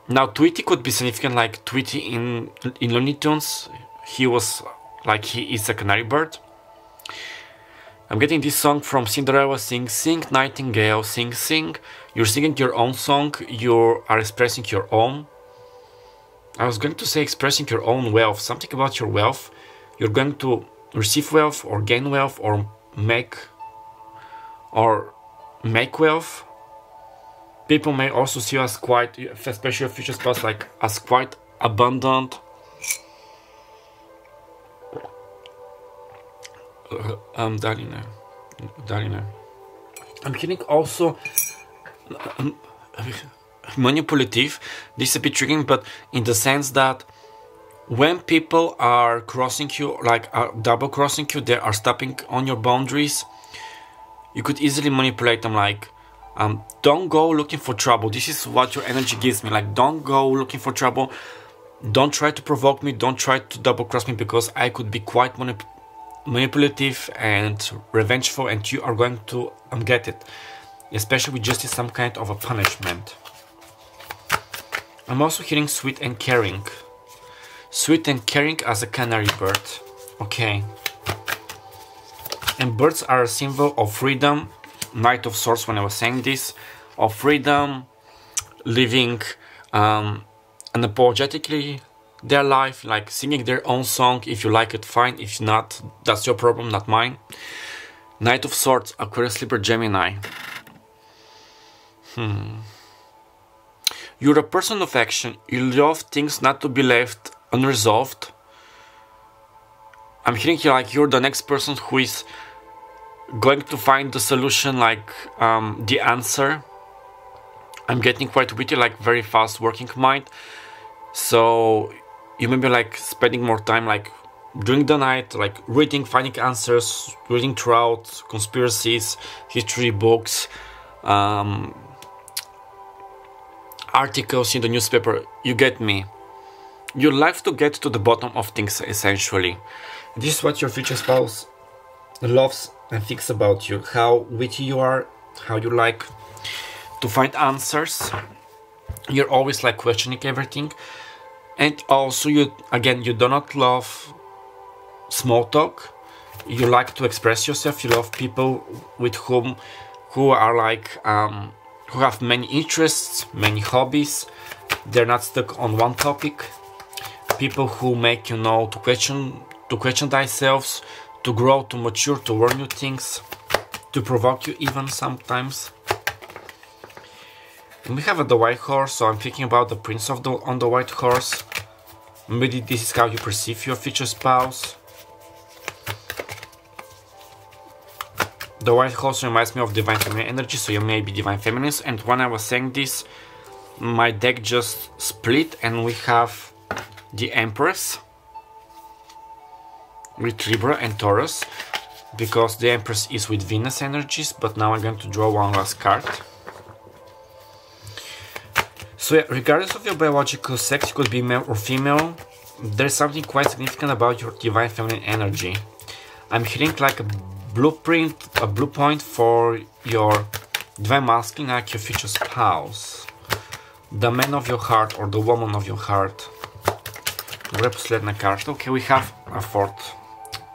now Tweety could be significant, like Tweety in Looney Tunes. He was like, he is a canary bird. I'm getting this song from Cinderella, sing, sing, nightingale, sing, sing. You're singing your own song, you are expressing your own. I was going to say expressing your own wealth, something about your wealth. You're going to receive wealth, or gain wealth, or make wealth. People may also see you as quite, especially your future spouse, like as quite abundant. Darina. I'm hearing also manipulative. This is a bit triggering, but in the sense that when people are crossing you, like double crossing you, they are stepping on your boundaries, you could easily manipulate them, like don't go looking for trouble. This is what your energy gives me, like don't go looking for trouble, don't try to provoke me, don't try to double cross me, because I could be quite manipulative and revengeful, and you are going to get it, especially with justice, some kind of a punishment. I'm also hearing sweet and caring. Sweet and caring as a canary bird. Okay. And birds are a symbol of freedom. Knight of Swords, when I was saying this, of freedom, living unapologetically their life, like singing their own song. If you like it, fine. If not, that's your problem, not mine. Knight of Swords, Aquarius, Libra, Gemini. You're a person of action. You love things not to be left unresolved. I'm hearing here like you're the next person who is going to find the solution, like the answer. I'm getting quite witty, like very fast working mind. So you may be like spending more time like during the night, like reading, finding answers, reading throughout conspiracies, history books, articles in the newspaper. You get me. You like to get to the bottom of things, essentially. This is what your future spouse loves and thinks about you. How witty you are, how you like to find answers. You're always like questioning everything. And also you do not love small talk. You like to express yourself. You love people with who are like who have many interests, many hobbies. They're not stuck on one topic. People who make you know to question themselves, to grow, to mature, to learn new things, to provoke you even sometimes. And we have the white horse, so I'm thinking about the prince on the white horse. Maybe this is how you perceive your future spouse. The white horse reminds me of divine feminine energy, so you may be divine feminines. And when I was saying this, my deck just split and we have the Empress with Libra and Taurus, because the Empress is with Venus energies. But now I'm going to draw one last card. So yeah, regardless of your biological sex, you could be male or female, there's something quite significant about your divine feminine energy. I'm hearing like a blueprint, a blue point for your divine masculine, like your future spouse, the man of your heart or the woman of your heart. Последна карта. Okay, we have a fourth.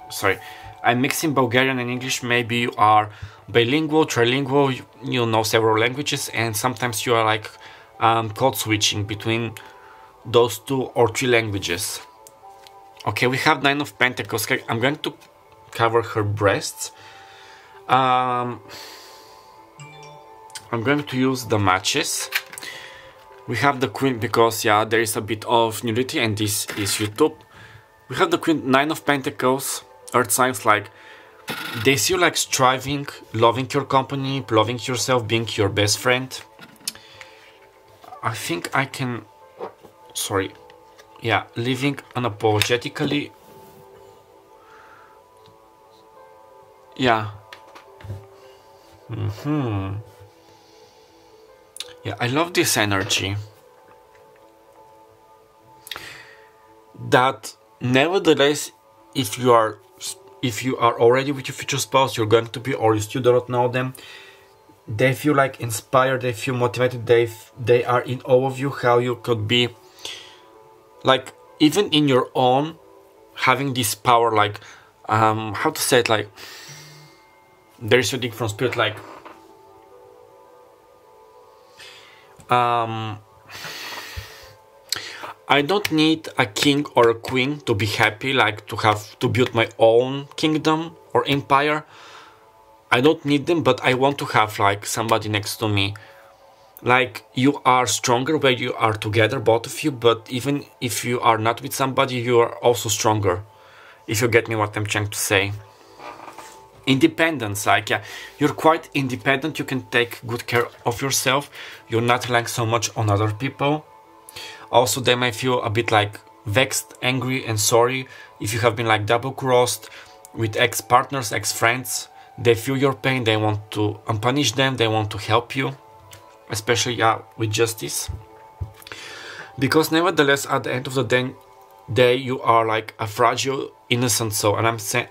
Sorry, I'm mixing Bulgarian and English. Maybe you are bilingual, trilingual, you know several languages, and sometimes you are like code switching between those 2 or 3 languages. Okay, we have Nine of Pentacles. Okay, I'm going to cover her breasts. I'm going to use the matches. We have the Queen because yeah, there is a bit of nudity and this is YouTube. We have the Queen, Nine of Pentacles, Earth signs, like they see you like striving, loving your company, loving yourself, being your best friend. I think I can, sorry, yeah, living unapologetically. Yeah. Yeah, I love this energy. That nevertheless, if you are already with your future spouse, you're going to be, or you still do not know them, they feel like inspired, they feel motivated, they are in awe of you, how you could be like even in your own having this power, like how to say it, like there is something from spirit, like I don't need a king or a queen to be happy, like to build my own kingdom or empire. I don't need them, but I want to have like somebody next to me. Like you are stronger when you are together, both of you, but even if you are not with somebody, you are also stronger. If you get me what I'm trying to say. Independence, like yeah, you're quite independent, you can take good care of yourself, you're not relying so much on other people. Also, they may feel a bit like vexed, angry and sorry if you have been like double crossed with ex-partners, ex-friends. They feel your pain, they want to punish them, they want to help you, especially yeah, with justice. Because nevertheless, at the end of the day, you are like a fragile, innocent soul. And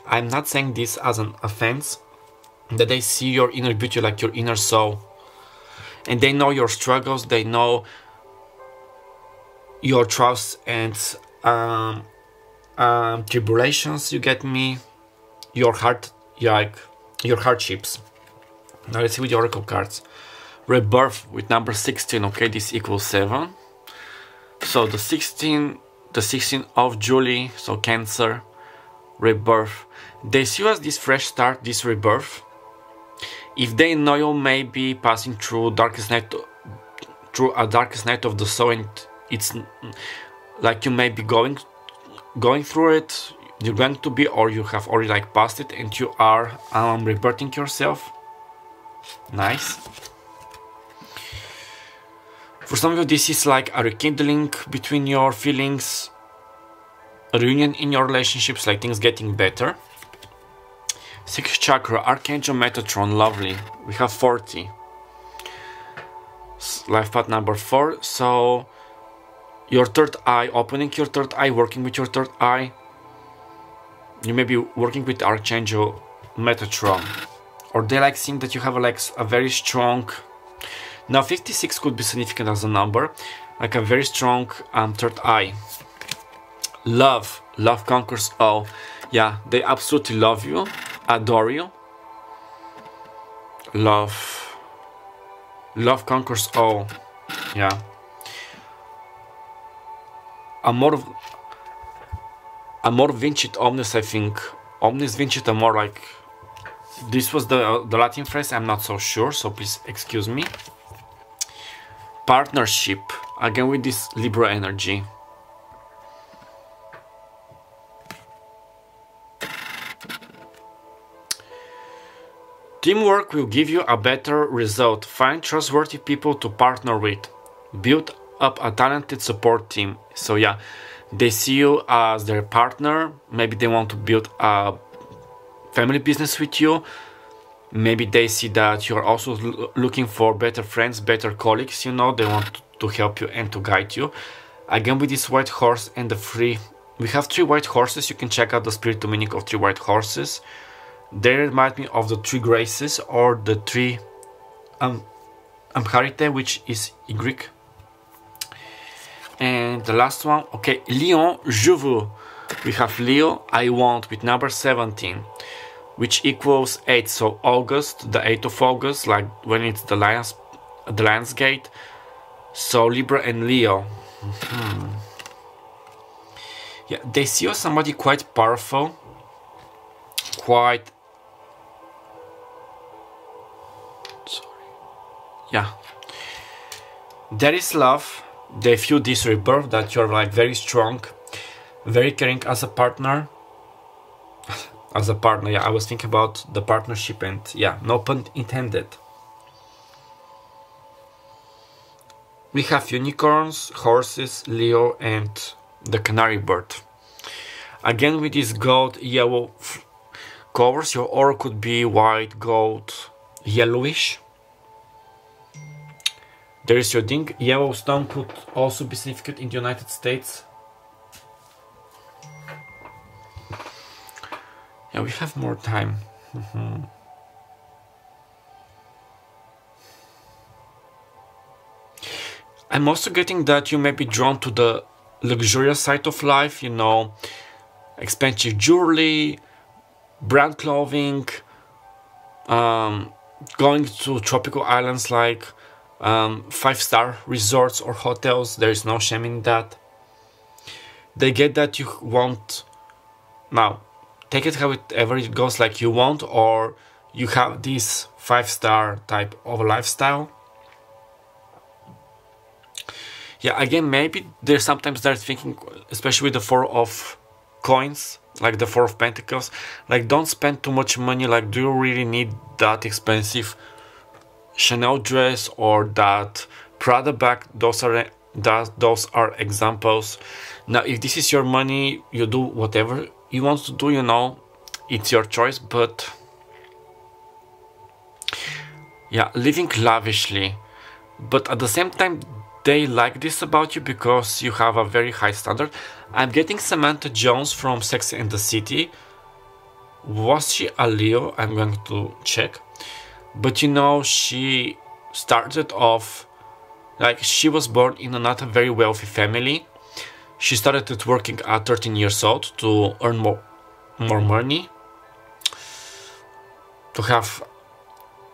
I'm not saying this as an offense, that they see your inner beauty, like your inner soul. And they know your struggles, they know your trials and tribulations, you get me, your heart, like your hardships. Now let's see with the oracle cards. Rebirth with number 16. Okay, this equals 7. So the 16 of July, so Cancer, rebirth. They see you as this fresh start, this rebirth. If they know you may be passing through a darkest night of the soul, and it's like you may be going through it, you're going to be, or you have already like passed it, and you are rebirthing yourself. Nice. For some of you, this is like a rekindling between your feelings, a reunion in your relationships, like things getting better. 6th chakra, Archangel Metatron, lovely. We have 40. Life path number 4. So your third eye, opening your third eye, working with your third eye. You may be working with Archangel Metatron, or they like seeing that you have like a very strong. Now 56 could be significant as a number, like a very strong third eye. Love conquers all. Yeah, they absolutely love you, adore you. Love conquers all. Yeah. Amor vincit omnes, I think. Omnis vincit amor, like this was the Latin phrase. I'm not so sure, so please excuse me. Partnership, again with this Libra energy. Teamwork will give you a better result. Find trustworthy people to partner with. Build up a talented support team. So yeah, they see you as their partner. Maybe they want to build a family business with you. Maybe they see that you're also looking for better friends, better colleagues, you know. They want to help you and to guide you. Again with this white horse and the free. We have 3 white horses. You can check out the spiritual meaning of 3 white horses. They remind me of the 3 graces, or the 3 Amharite, which is in Greek. And the last one, okay, Lion, je veux. We have Leo, I want, with number 17, which equals 8. So August, the 8th of August, like when it's the Lion's Gate. So Libra and Leo. Yeah, they see you as somebody quite powerful, quite. Yeah, there is love. They feel this rebirth, that you're like very strong, very caring as a partner. As a partner, yeah, I was thinking about the partnership, and yeah, no pun intended. We have unicorns, horses, Leo, and the canary bird. Again with this gold, yellow colors, your aura could be white, gold, yellowish. There is your ding. Yellowstone could also be significant in the United States. Yeah, we have more time. I'm also getting that you may be drawn to the luxurious side of life, you know, expensive jewelry, brand clothing, going to tropical islands like 5-star resorts or hotels. There is no shame in that. They get that you want, now take it however it goes, like you want, or you have this 5-star type of lifestyle. Yeah, again, maybe there's sometimes they're thinking, especially with the 4 of coins, like the 4 of pentacles, like don't spend too much money. Like, do you really need that expensive Chanel dress or that Prada bag? Those are examples. Now, if this is your money, you do whatever you want to do, you know, it's your choice. But yeah, living lavishly, but at the same time they like this about you because you have a very high standard. I'm getting Samantha Jones from Sex and the City. Was she a Leo? I'm going to check. But you know, she started off, like, she was born in a not a very wealthy family. She started working at 13 years old to earn more money, to have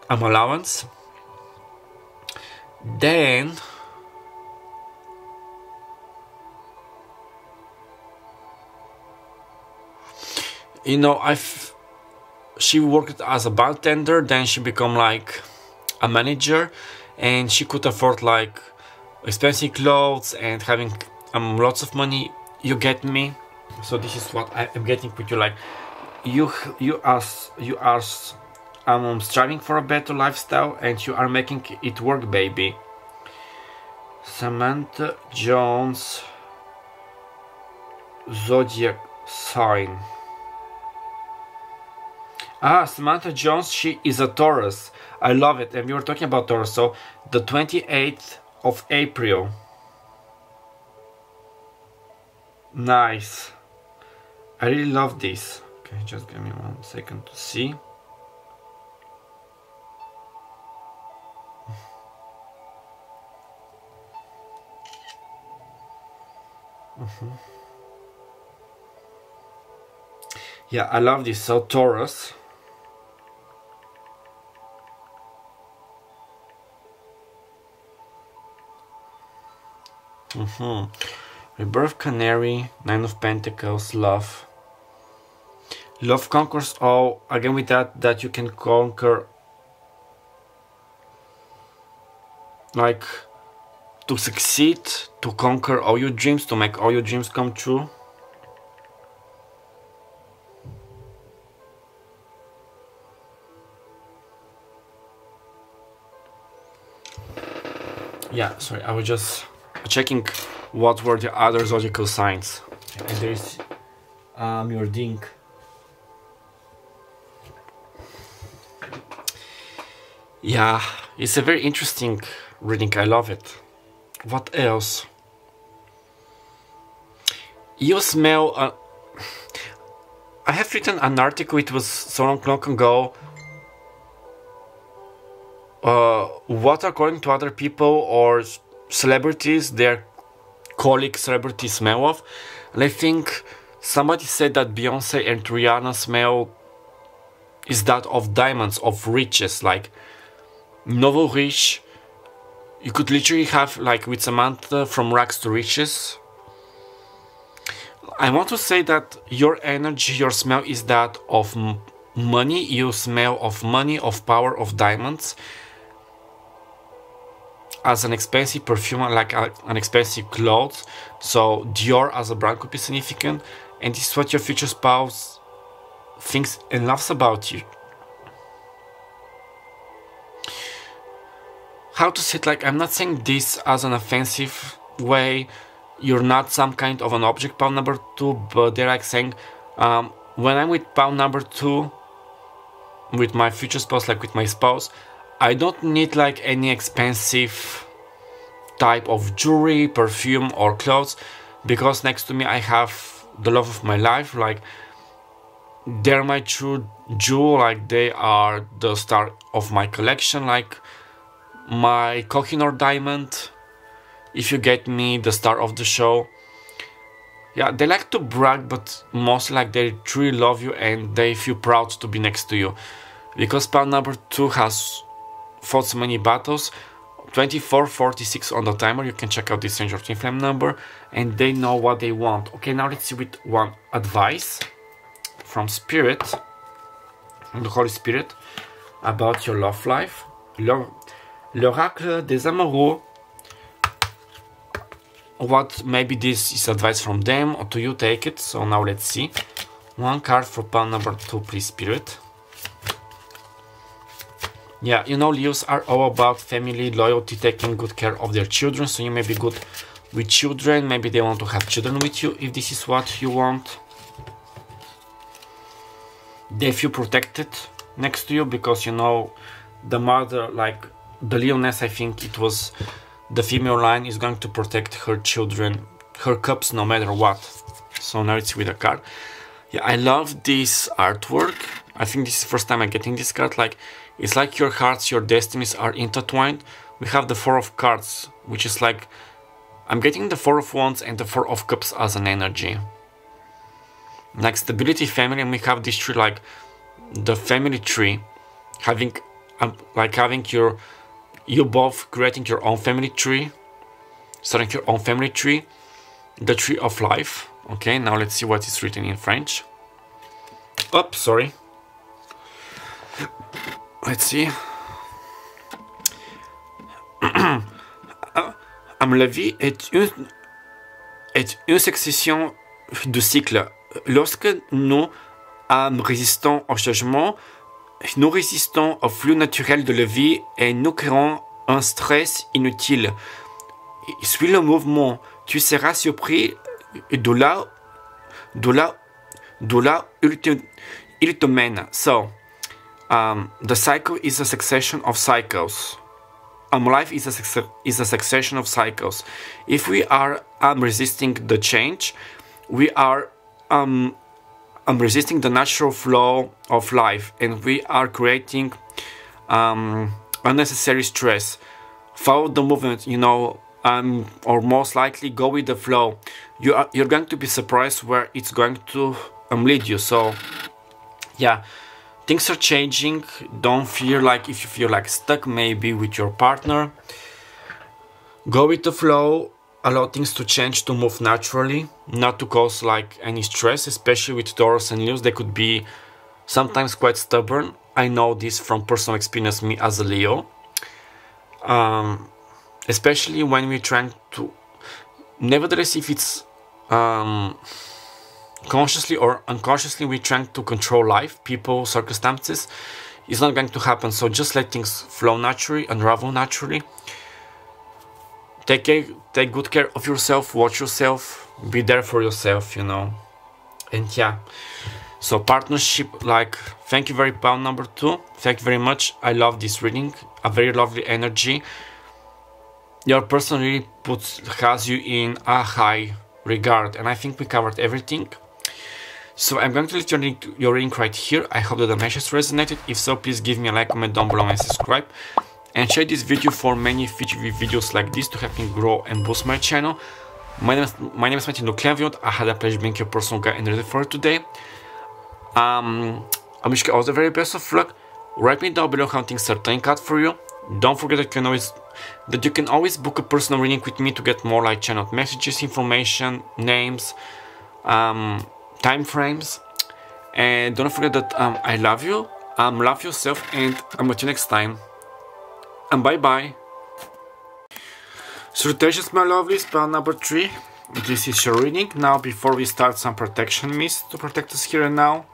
an allowance. Then you know, she worked as a bartender, then she became like a manager, and she could afford like expensive clothes and having lots of money. You get me? So this is what I am getting with you. Like you are striving for a better lifestyle, and you are making it work, baby. Samantha Jones, zodiac sign. Samantha Jones, she is a Taurus. I love it. And we were talking about Taurus. So the 28th of April. Nice. I really love this. Okay, just give me 1 second to see. Yeah, I love this. So Taurus. Rebirth, Canary, Nine of Pentacles, love. Love conquers all. Again with that you can conquer, like, to succeed, to conquer all your dreams, to make all your dreams come true. Yeah, sorry, I was just checking what were the other zodiacal signs. And there is your ding. Yeah, it's a very interesting reading. I love it. What else? You smell. I have written an article. It was so long ago. What according to other people or celebrities, their colleague celebrities smell of. And I think somebody said that Beyonce and Rihanna smell is that of diamonds, of riches, like novel rich. You could literally have, like with Samantha, from rags to riches. I want to say that your energy, your smell is that of money. You smell of money, of power, of diamonds. As an expensive perfume, like an expensive clothes. So Dior as a brand could be significant, and this is what your future spouse thinks and loves about you. How to say it? Like, I'm not saying this as an offensive way. You're not some kind of an object, pound number 2, but they're like saying, when I'm with pound number 2, with my future spouse, like with my spouse, I don't need like any expensive type of jewelry, perfume or clothes, because next to me I have the love of my life. Like, they're my true jewel, like they are the star of my collection, like my Kohinoor diamond, if you get me, the star of the show. Yeah, they like to brag, but mostly like they truly love you and they feel proud to be next to you, because pound number 2 has fought so many battles. 2446 on the timer. You can check out this Stranger Twin Flame number, and they know what they want. Okay, now let's see with one advice from Spirit, from the Holy Spirit, about your love life. L'Oracle des Amoureux. What, maybe this is advice from them, or to you, take it. So now let's see. One card for pound number 2, please, Spirit. Yeah, you know, Leos are all about family, loyalty, taking good care of their children. So you may be good with children. Maybe they want to have children with you, if this is what you want. They feel protected next to you, because, you know, the mother, like the Leoness, I think it was the female line, is going to protect her children, her cubs, no matter what. So now it's with a card. Yeah, I love this artwork. I think this is the first time I'm getting this card. Like, it's like your hearts, your destinies are intertwined. We have the 4 of cards, which is like I'm getting the Four of Wands and the Four of Cups as an energy. Like stability, family, and we have this tree, like the family tree, having you both creating your own family tree, starting your own family tree, the tree of life. Okay, now let's see what is written in French. Oops, sorry. Let's see. La vie est une succession de cycles. Lorsque nous résistons au changement, nous résistons au flux naturel de la vie et nous créons un stress inutile. Suis le mouvement, tu seras surpris de là il te mène. So, the cycle is a succession of cycles. Life is a succession of cycles. If we are resisting the change, we are resisting the natural flow of life, and we are creating unnecessary stress. Follow the movement, you know, or most likely go with the flow. You're going to be surprised where it's going to lead you. So yeah, things are changing. Don't feel like, if you feel like stuck maybe with your partner, go with the flow. Allow things to change, to move naturally, not to cause like any stress, especially with Taurus and Leos. They could be sometimes quite stubborn. I know this from personal experience, me as a Leo. Especially when we're trying to, nevertheless, if it's consciously or unconsciously we're trying to control life, people, circumstances, it's not going to happen. So just let things flow naturally, unravel naturally. Take good care of yourself, watch yourself, be there for yourself, you know. And yeah, so partnership, like, thank you very much, number 2. Thank you very much. I love this reading, a very lovely energy. Your person really has you in a high regard, and I think we covered everything. So I'm going to leave your link right here. I hope that the message resonated. If so, please give me a like, comment down below, and subscribe. And share this video for many future videos like this to help me grow and boost my channel. My name is Martin. I had a pleasure being your personal guide and reader for today. I wish you all the very best of luck. Write me down below how things are turning out for you. Don't forget that you can always book a personal reading with me to get more like channeled messages, information, names, time frames. And don't forget that I love you. Love yourself, and I'll meet you next time. And bye bye. Salutations, my lovely, spell number 3. This is your reading. Now, before we start, some protection mist to protect us here and now.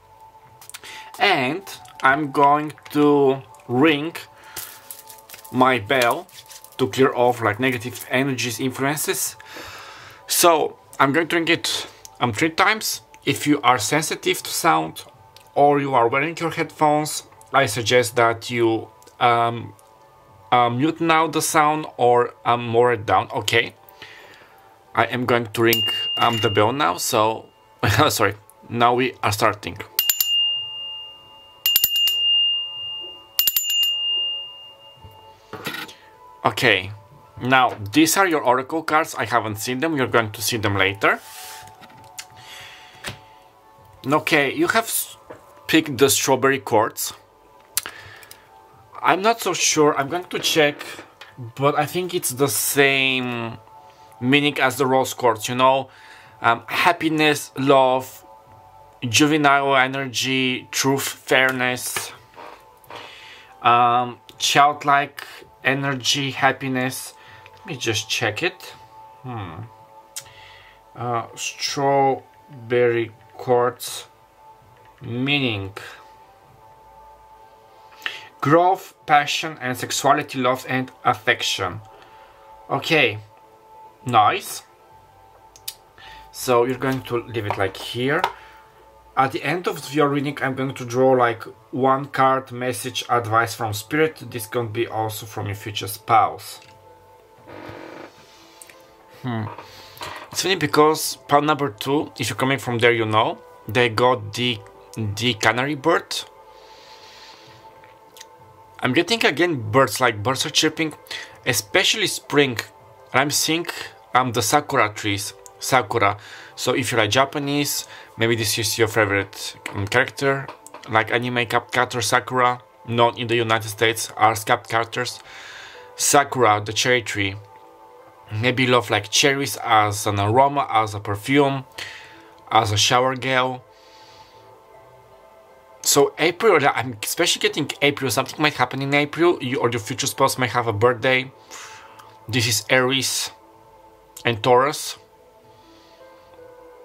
And I'm going to ring my bell to clear off like negative energies, influences. So I'm going to ring it 3 times. If you are sensitive to sound or you are wearing your headphones, I suggest that you mute now the sound or lower it down. Okay, I am going to ring the bell now. So sorry, now we are starting. Okay, now these are your oracle cards. I haven't seen them. You're going to see them later. Okay, you have picked the strawberry quartz. I'm not so sure. I'm going to check, but I think it's the same meaning as the rose quartz, you know. Happiness, love, juvenile energy, truth, fairness, childlike energy, happiness. Let me just check it. Strawberry quartz meaning: growth, passion, and sexuality, love, and affection. Okay, nice. So you're going to leave it like here. At the end of your reading, I'm going to draw like 1 card, message, advice from spirit. This can be also from your future spouse. It's funny because pile number 2, if you're coming from there, you know, they got the canary bird. I'm getting again birds, like birds are chirping, especially spring. I'm seeing the sakura trees. Sakura. So if you like Japanese, maybe this is your favorite character, like anime character Sakura, not in the United States, are scapt characters. Sakura, the cherry tree. Maybe you love like cherries as an aroma, as a perfume, as a shower gel. So April, I'm especially getting April, something might happen in April, you or your future spouse might have a birthday. This is Aries and Taurus.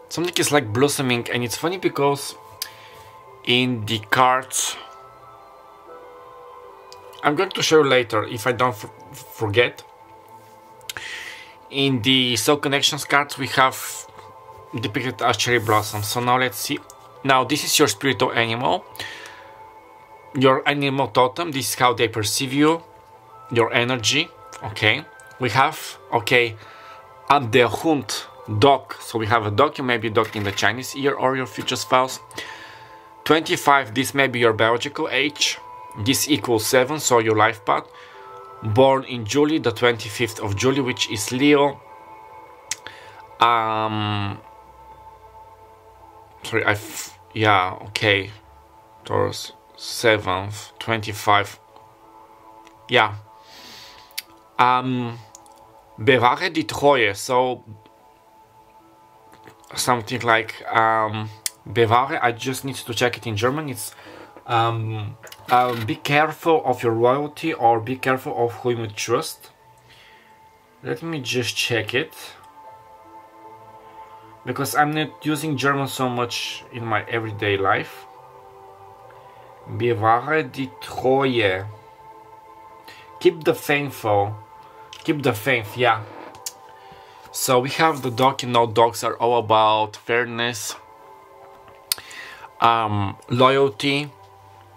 Something is like blossoming, and it's funny because in the cards, I'm going to show you later if I don't forget. In the Soul Connections cards we have depicted as cherry blossoms. So now let's see. Now this is your spiritual animal, your animal totem. This is how they perceive you, your energy. Okay, we have, okay, at the Hund, dog. So we have a dog, you may be dog in the Chinese year or your future spouse. 25, this may be your biological age. This equals 7, so your life path. Born in July, the 25th of July, which is Leo. Sorry, yeah, okay. Taurus, 7th, 25. Yeah. Bewahre die Treue, so something like bewahre, I just need to check it in German. It's be careful of your loyalty, or be careful of whom you trust. Let me just check it, because I'm not using German so much in my everyday life. Bewahre die Treue. Keep the faithful. Keep the faith, yeah. So we have the dog. You know, dogs are all about fairness, loyalty.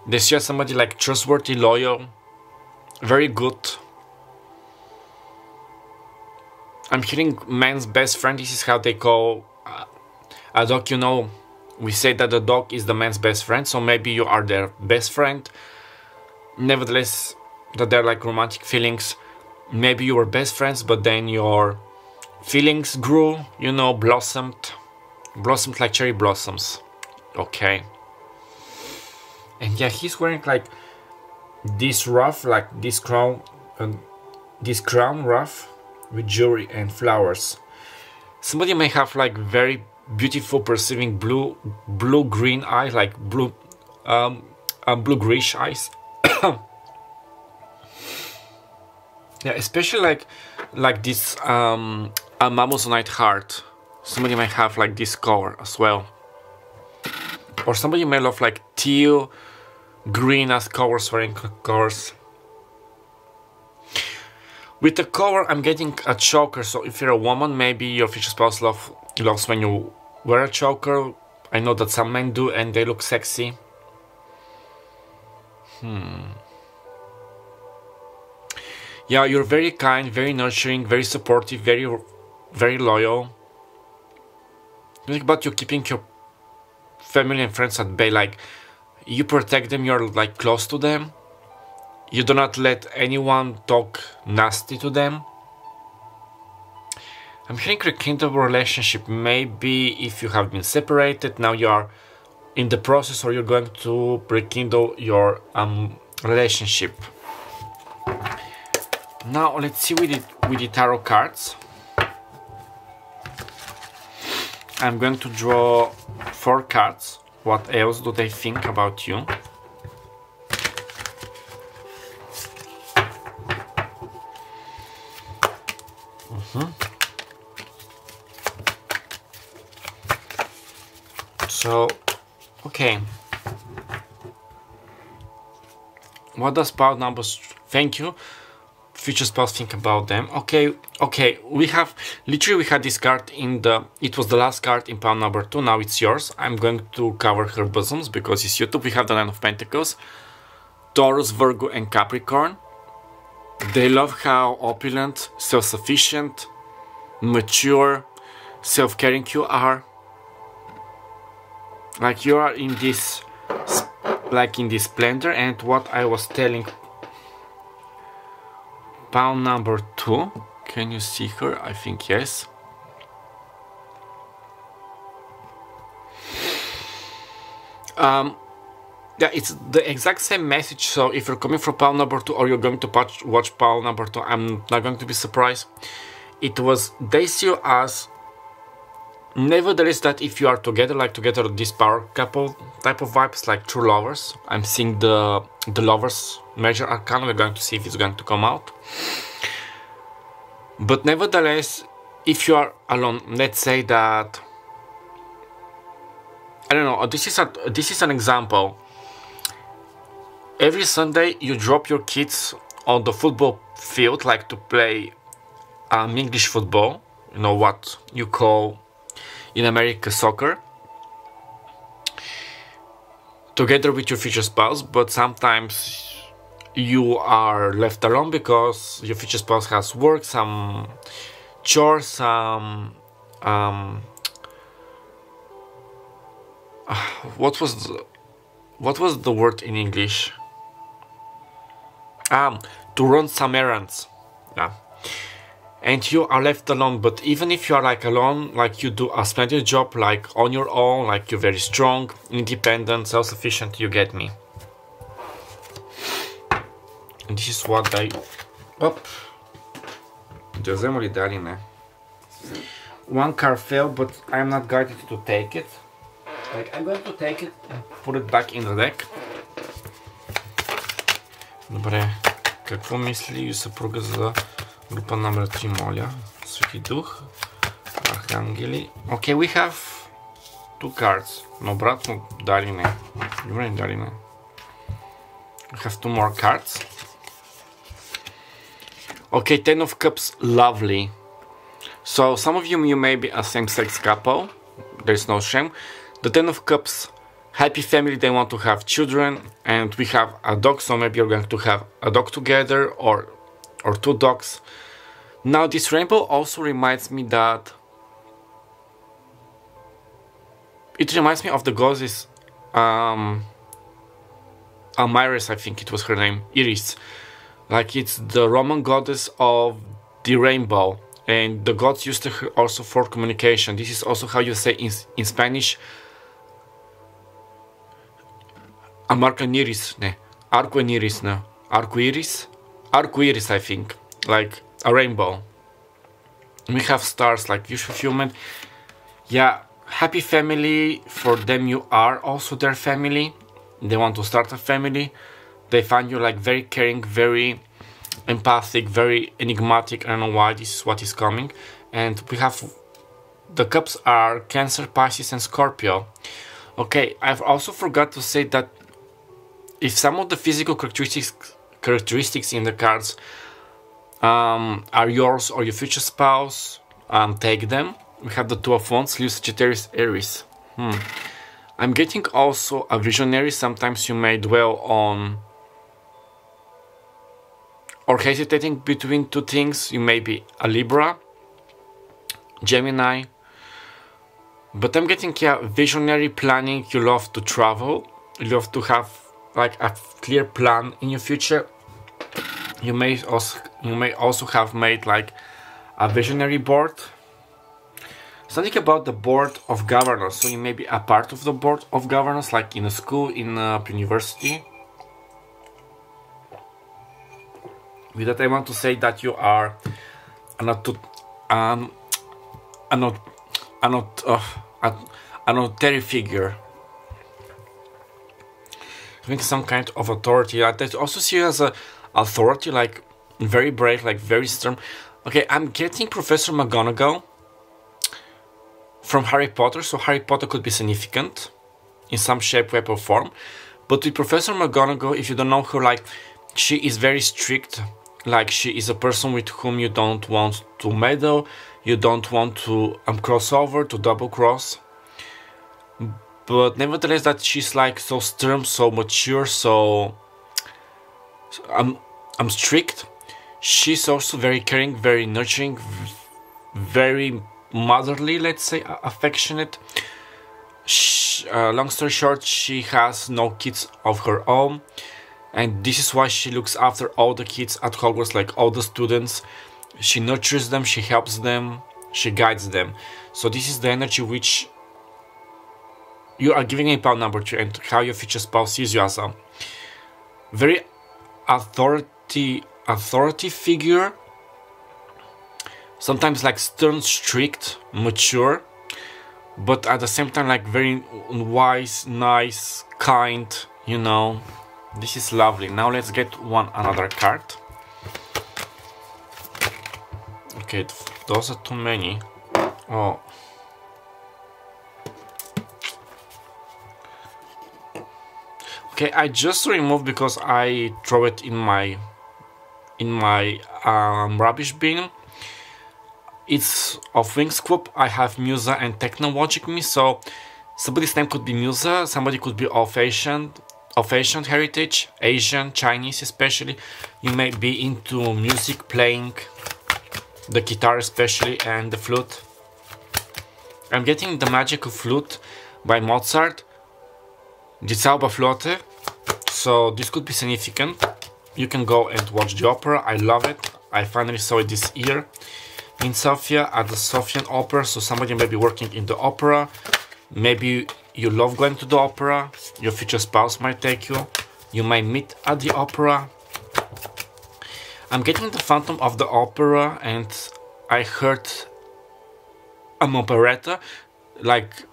They see somebody like trustworthy, loyal, very good. I'm hearing man's best friend. This is how they call a dog. You know, we say that the dog is the man's best friend, so maybe you are their best friend. Nevertheless, that they're like romantic feelings. Maybe you were best friends, but then your feelings grew, you know, blossomed like cherry blossoms. Okay. And yeah, he's wearing like this ruff, like this crown ruff with jewelry and flowers. Somebody may have like very beautiful perceiving blue-green eyes, like blue-greyish eyes. Yeah, especially like this Amazonite heart. Somebody might have like this color as well. Or somebody may love like teal, green as colors, wearing colors. With the color, I'm getting a choker. So if you're a woman, maybe your future spouse loves when you wear a choker. I know that some men do, and they look sexy. Yeah, you're very kind, very nurturing, very supportive, very loyal. Think about you keeping your family and friends at bay. Like, you protect them, you're like close to them. You do not let anyone talk nasty to them. I'm hearing rekindle relationship. Maybe if you have been separated, now you are in the process, or you're going to rekindle your relationship. Now let's see with the tarot cards. I'm going to draw 4 cards. What else do they think about you? So, okay. What does power numbers? Thank you. Future spouse think about them. Okay, we had this card in it was the last card in pile number 2. Now it's yours. I'm going to cover her bosoms because it's YouTube. We have the Nine of Pentacles, Taurus, Virgo and Capricorn. They love how opulent, self-sufficient, mature, self-caring you are. Like you are in this splendor. And what I was telling, pile number 2, Can you see her? I think yes. Yeah, it's the exact same message, so if you're coming from pile number 2 or you're going to watch pile number 2, I'm not going to be surprised. It was, they see you as, nevertheless, that if you are together, like together, this power couple type of vibes, like true lovers. I'm seeing the lovers major arcana. We're going to see if it's going to come out. But nevertheless, if you are alone, let's say that, I don't know, this is an example. Every Sunday you drop your kids on the football field, like to play English football, you know what you call in America soccer, together with your future spouse, but sometimes you are left alone because your future spouse has work, some chores, some what was the word in English? To run some errands. Yeah. And you are left alone, but even if you are like alone, like you do a splendid job, like on your own, like you're very strong, independent, self-sufficient, you get me. And this is what they... One card fell, but I'm not guided to take it. Like, I'm going to take it and put it back in the deck. Добре, какво мисли съпруга за група номер 3, моля? Свети дух, архангели. Okay, we have 2 cards. Но обратно, дали не. Добре, дали не. We have 2 more cards. Okay, 10 of Cups, lovely. So, some of you may be a same-sex couple. There's no shame. The 10 of Cups, happy family, they want to have children, and we have a dog, so maybe you're going to have a dog together, or 2 dogs. Now this rainbow also reminds me that it reminds me of the goddess Amyris, I think it was her name, Iris. Like, it's the Roman goddess of the rainbow, and the gods used her also for communication. This is also how you say in Spanish Arcoiris, I think, like a rainbow. We have stars like usual human. Yeah, happy family, for them you are also their family. They want to start a family. They find you like very caring, very empathic, very enigmatic. I don't know why, this is what is coming. And we have, the cups are Cancer, Pisces and Scorpio. Okay, I've also forgot to say that if some of the physical characteristics in the cards are yours or your future spouse, take them. We have the 2 of Wands, Leo, Sagittarius, Aries. I'm getting also a visionary. Sometimes you may dwell on or hesitating between 2 things. You may be a Libra, Gemini, but I'm getting visionary, planning. You love to travel, you love to have like a clear plan in your future. You may also have made like a visionary board. Something about the board of governors, so you may be a part of the board of governors, like in a school, in a university. With that, I want to say that you are an authority figure. Having some kind of authority. I also see you as a authority, like very brave, like very stern. Okay, I'm getting Professor McGonagall from Harry Potter, so Harry Potter could be significant in some shape, way, or form. But with Professor McGonagall, if you don't know her, like, she is very strict. Like, she is a person with whom you don't want to meddle, you don't want to cross over, to double cross. But nevertheless, that she's like so stern, so mature, so I'm strict. She's also very caring, very nurturing, very motherly, let's say, affectionate. Long story short, she has no kids of her own, and this is why she looks after all the kids at Hogwarts, like all the students. she nurtures them, she helps them, she guides them. So this is the energy which you are giving a power number 3, and how your future spouse sees you as a very authority figure, sometimes like stern, strict, mature, but at the same time like very wise, nice, kind, you know. This is lovely. Now let's get another card. Okay, those are too many. Oh. Okay, I just removed because I throw it in my rubbish bin. It's of Wing Scoop. I have Musa and Technology with me, so somebody's name could be Musa, somebody could be of Asian heritage, Asian, Chinese especially. You may be into music, playing the guitar especially, and the flute. I'm getting the Magical Flute by Mozart, Die Zauberflöte, so this could be significant. You can go and watch the opera. I love it. I finally saw it this year in Sofia at the Sofian Opera, so somebody may be working in the opera. Maybe you love going to the opera. Your future spouse might take you. You might meet at the opera. I'm getting the Phantom of the Opera, and I heard an operetta, like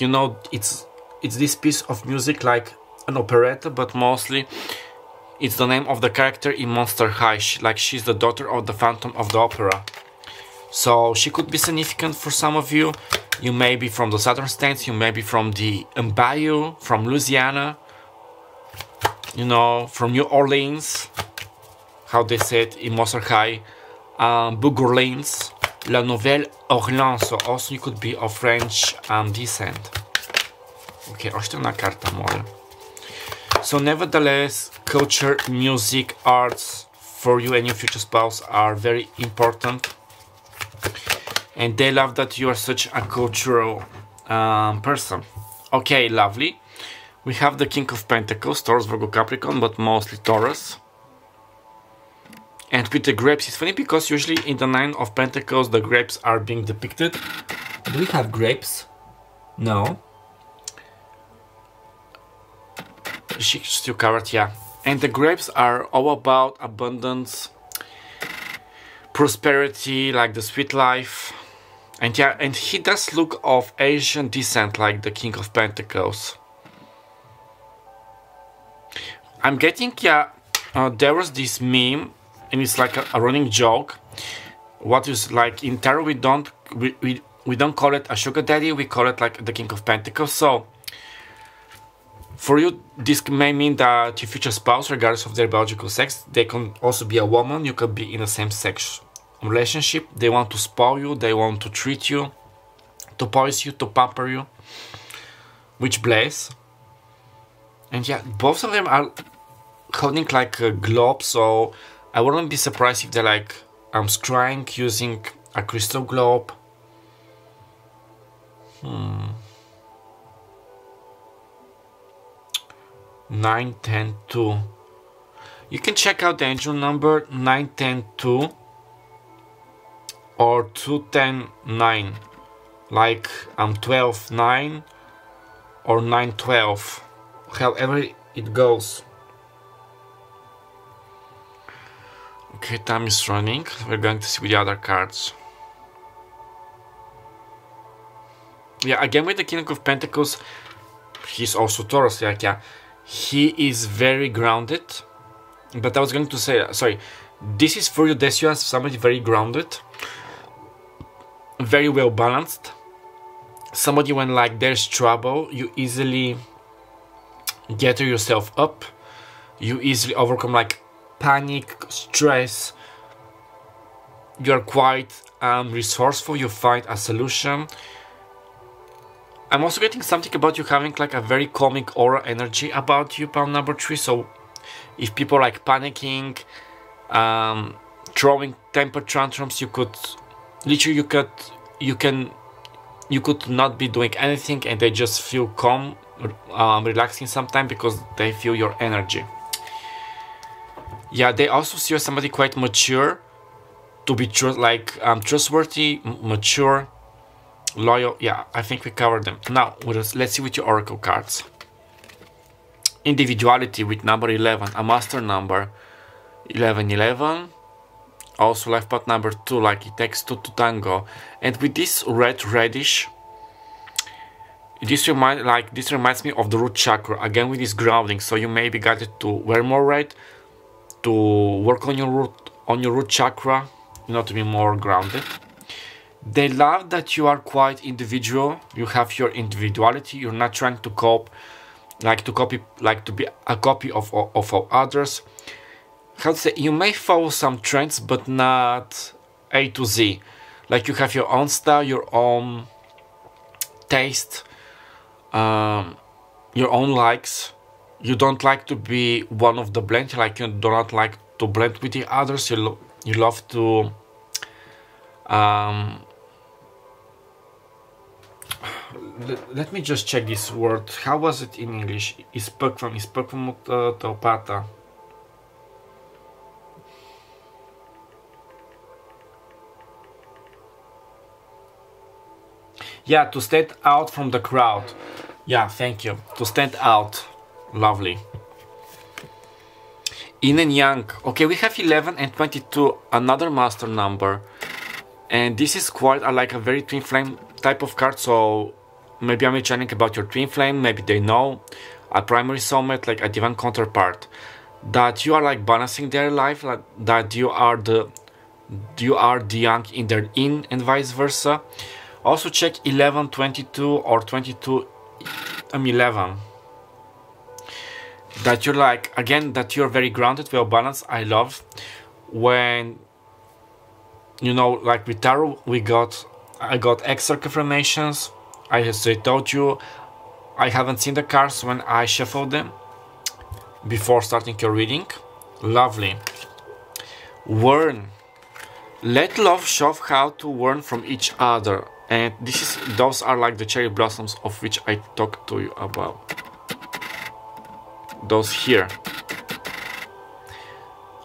you know, it's this piece of music like an operetta, but mostly it's the name of the character in Monster High. She's the daughter of the Phantom of the Opera. So she could be significant for some of you. You may be from the southern states, you may be from the Bayou, from Louisiana, you know, from New Orleans, how they say it in Monster High, Bourg-Orleans, La Nouvelle-Orléans, so also you could be of French descent. Ok, ošto je jedna karta moja. So nevertheless, culture, music, arts for you and your future spouse are very important. And they love that you are such a cultural person. Okay, lovely. We have the King of Pentacles, Taurus, Virgo, Capricorn, but mostly Taurus. And with the grapes, it's funny because usually in the Nine of Pentacles, the grapes are being depicted. Do we have grapes? No. She's still covered, yeah. And the grapes are all about abundance, prosperity, like the sweet life. And yeah, and he does look of Asian descent, like the King of Pentacles. I'm getting, yeah, there was this meme, and it's like a running joke. What is like in tarot, we don't call it a sugar daddy, we call it like the King of Pentacles. So for you, this may mean that your future spouse, regardless of their biological sex, they can also be a woman. You could be in a same-sex relationship. They want to spoil you, they want to treat you, to poise you, to pamper you, which bless. And yeah, both of them are holding like a globe, so I wouldn't be surprised if they're like scrying using a crystal globe. 9102. You can check out the angel number 9102 or 2109, like 129 or 912, however it goes. Okay, time is running. We're going to see with the other cards. Yeah, again with the King of Pentacles, he's also Taurus, like, yeah. He is very grounded. But I was going to say, sorry, this is for you, Desio, as somebody very grounded, very well balanced. Somebody when like there's trouble, you easily gather yourself up. You easily overcome like panic, stress. You're quite resourceful, you find a solution. I'm also getting something about you having like a very calming aura energy about you, pound number 3. So if people are like panicking, throwing temper tantrums, you could literally you could not be doing anything and they just feel calm, relaxing sometimes because they feel your energy. Yeah, they also see you as somebody quite mature, to be trustworthy, mature, loyal. Yeah, I think we covered them. Now, let's see with your oracle cards. Individuality with number 11, a master number, 1111. Also life path number 2, like it takes 2 to tango. And with this reddish, this reminds me of the root chakra, again with this grounding. So you maybe got it to wear more red, to work on your root chakra, you know, to be more grounded. They love that you are quite individual, you have your individuality, you're not trying to to be a copy of all others. How to say, you may follow some trends, but not A to Z. Like you have your own style, your own taste, your own likes. You don't like to be one of the blend, like you do not like to blend with the others. You love to let me just check this word. How was it in English? Ispăcvăm tăupata. Yeah, to stand out from the crowd. Yeah, thank you. To stand out. Lovely. Yin and Yang. Okay, we have 11 and 22, another master number. And this is quite like a very twin flame type of card, so maybe I'm channeling about your twin flame, maybe they know, a primary soulmate, like a divine counterpart, that you are like balancing their life, like that you are the Yang in their yin and vice versa. Also check 11, 22 or 22, 11. That you're like, again, that you're very grounded, well balanced. I love when, you know, like with tarot, I got extra confirmations. As I told you, I haven't seen the cards when I shuffled them before starting your reading. Lovely. Learn. Let love show how to learn from each other. And those are like the cherry blossoms of which I talked to you about. Those here.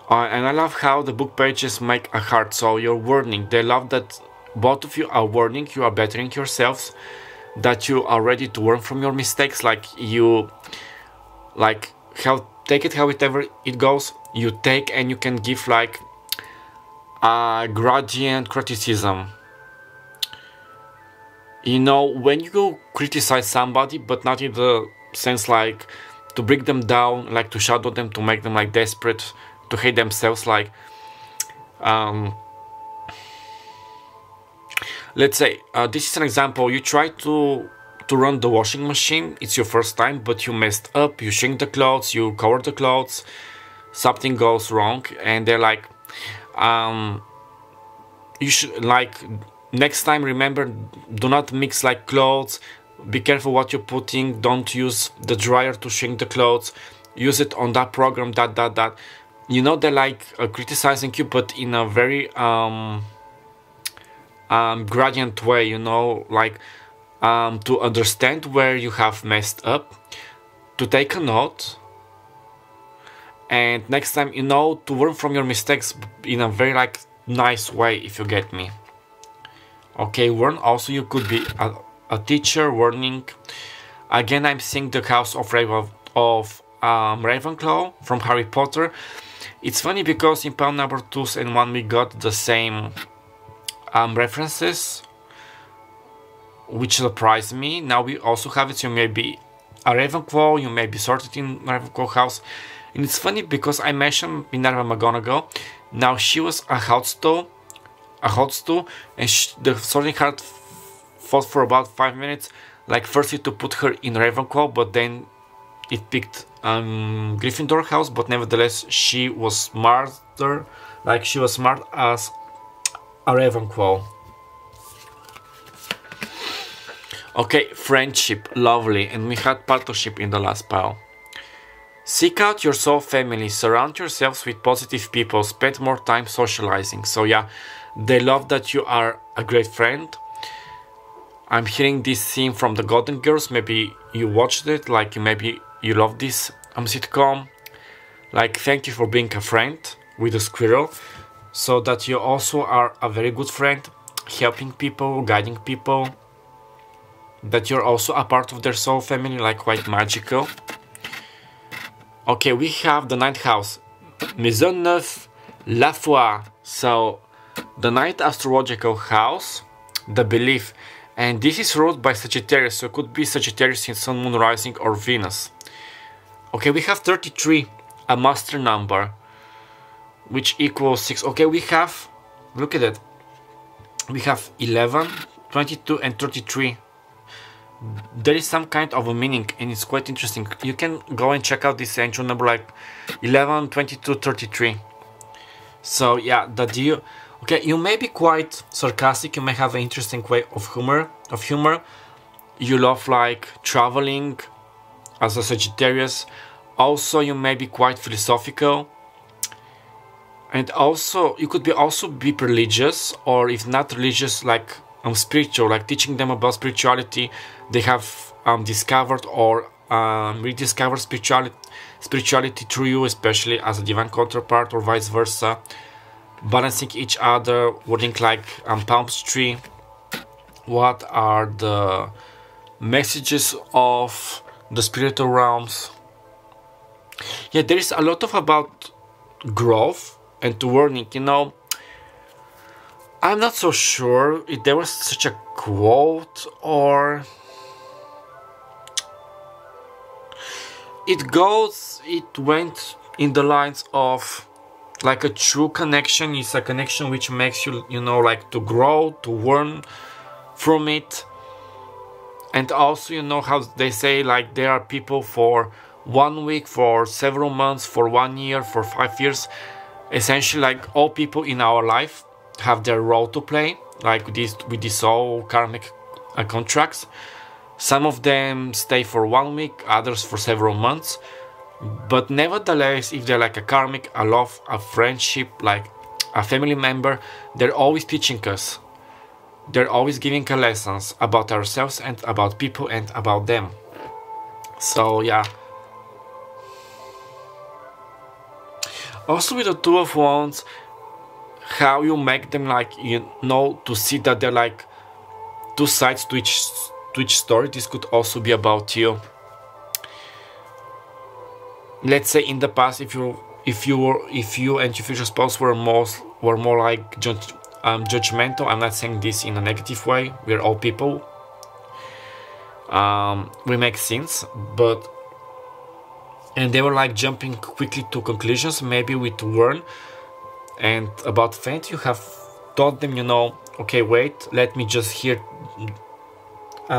And I love how the book pages make a heart, so you're learning. They love that both of you are learning, you are bettering yourselves, that you are ready to learn from your mistakes, take it however it goes, you take and you can give like a gradient criticism. You know, when you criticize somebody, but not in the sense like to bring them down, like to shadow them, to make them like desperate, to hate themselves, like let's say this is an example. You try to run the washing machine, it's your first time, but you messed up, you shrink the clothes, you cover the clothes, something goes wrong, and they're like you should, like, next time remember, do not mix like clothes, be careful what you're putting, don't use the dryer to shrink the clothes, use it on that program, that. You know, they're like criticizing you, but in a very gradient way, you know, like to understand where you have messed up, to take a note, and next time, you know, to learn from your mistakes in a very like nice way, if you get me. Okay, learn. Also, you could be a teacher learning. Again, I'm seeing the house of Ravenclaw from Harry Potter. It's funny because in pile number 2 and 1 we got the same references, which surprised me. Now we also have it. So you may be a Ravenclaw, you may be sorted in Ravenclaw house. And it's funny because I mentioned Minerva McGonagall. Now she was a Houndstooth, and the Sorting Hat fought for about 5 minutes. Like firstly to put her in Ravenclaw, but then it picked Gryffindor house. But nevertheless, she was smarter. Like she was smart as a Ravenclaw. Okay, friendship, lovely, and we had partnership in the last pile. Seek out your soul family, surround yourselves with positive people, spend more time socializing. So yeah, they love that you are a great friend. I'm hearing this theme from the Golden Girls, maybe you watched it, like maybe you love this sitcom. like thank you for being a friend with a squirrel, so that you also are a very good friend, helping people, guiding people, that you're also a part of their soul family, like quite magical. Okay, we have the ninth house, Maisonneuve, La Foi. So the ninth astrological house, the belief, and this is ruled by Sagittarius, so it could be Sagittarius in Sun, Moon, Rising, or Venus. Okay, we have 33, a master number, which equals 6. Okay, we have, look at it, we have 11, 22, and 33. There is some kind of a meaning, and it's quite interesting. You can go and check out this angel number, like 11, 22, 33. So yeah, that you, okay, you may be quite sarcastic, you may have an interesting way of humor. You love like traveling as a Sagittarius. Also, you may be quite philosophical, and also you could be religious, or if not religious, like spiritual, like teaching them about spirituality. They have discovered or rediscovered spirituality through you, especially as a divine counterpart, or vice versa, balancing each other, wording like palm tree. What are the messages of the spiritual realms? Yeah, there is a lot of about growth and learning, you know. I'm not so sure if there was such a quote, or it went in the lines of like a true connection is a connection which makes you, you know, like to grow, to learn from it. And also, you know how they say, like there are people for 1 week, for several months, for 1 year, for 5 years. Essentially, like all people in our life have their role to play, like with these all karmic contracts. Some of them stay for 1 week, others for several months. But nevertheless, if they're like a karmic, a love, a friendship, like a family member, they're always teaching us. They're always giving us lessons about ourselves and about people and about them. So yeah. Also with the Two of Wands, how you make them, like, you know, to see that they're like two sides to each story. This could also be about you. Let's say in the past, if you and your future spouse were more like judgmental. I'm not saying this in a negative way. We're all people. We make sins, and they were like jumping quickly to conclusions, maybe with learn. And about fate, you have taught them, you know, okay, wait, let me just hear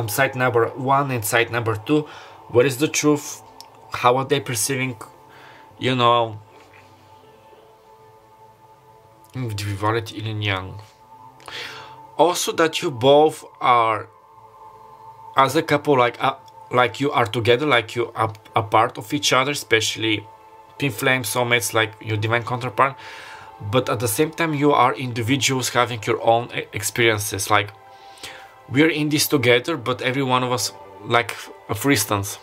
side number 1 and side number 2. What is the truth? How are they perceiving, you know, individuality, yin and yang? Also that you both are, as a couple, like you are together, like you are a part of each other, especially twin flame soulmates, like your divine counterpart. But at the same time, you are individuals having your own experiences. Like, we're in this together, but every one of us, like, for instance,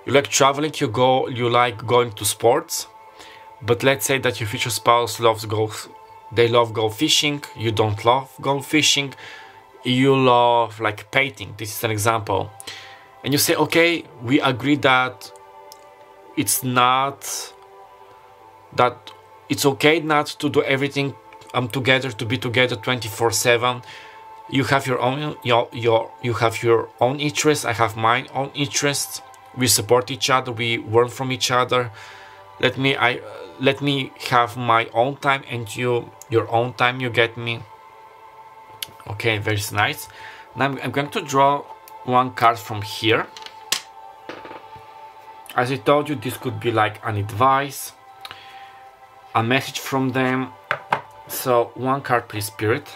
you like traveling, you like going to sports, but let's say that your future spouse loves they love go fishing, you don't love go fishing, you love like painting, this is an example. And you say, okay, we agree that it's okay not to do everything together, to be together 24/7. You have your own you have your own interests, I have my own interests. We support each other, we learn from each other. Let me have my own time and your own time, you get me? Okay, very nice. Now I'm going to draw one card from here. As I told you, this could be like an advice, a message from them. So one card, please, Spirit.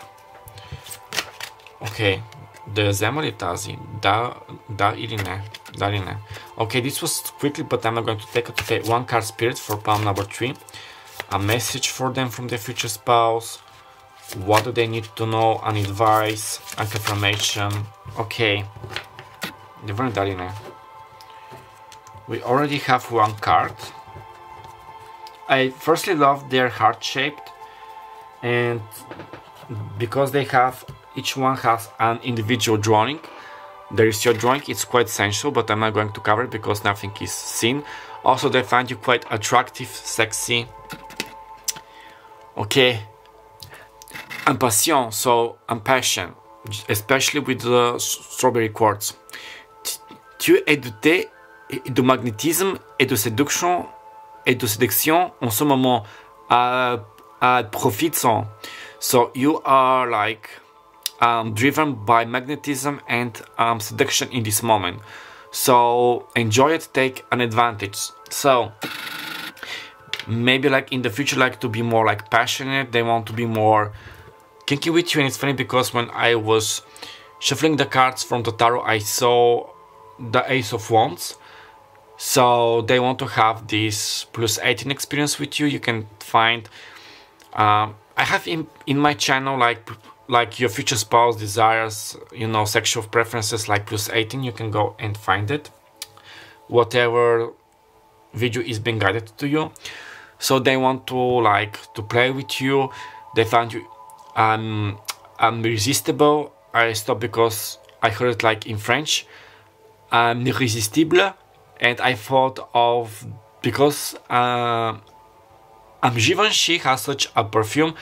Okay, the Zemolitazi, da ili ne. Okay, this was quickly, but I'm not going to take it. Okay, one card, Spirit, for palm number 3. A message for them from their future spouse. What do they need to know? An advice, a confirmation. Okay, we already have one card. I firstly love their heart-shaped, and because they have, each one has an individual drawing. There is your drawing, it's quite sensual, but I'm not going to cover it because nothing is seen. Also, they find you quite attractive, sexy. Okay. Impassion, so impassion, especially with the strawberry quartz. Tu es doté de magnétisme et de séduction en ce moment. Profites-en. So you are like driven by magnetism and seduction in this moment. So enjoy it, take an advantage. So maybe like in the future, like to be more like passionate, they want to be more kinky with you. And it's funny because when I was shuffling the cards from the tarot, I saw the Ace of Wands. So they want to have this plus 18 experience with you. You can find I have in my channel like your future spouse desires, you know, sexual preferences like plus 18. You can go and find it, whatever video is being guided to you. So they want to like to play with you. They find you irresistible. I stopped because I heard it like in French, irrésistible, and I thought of, because Givenchy has such a perfume.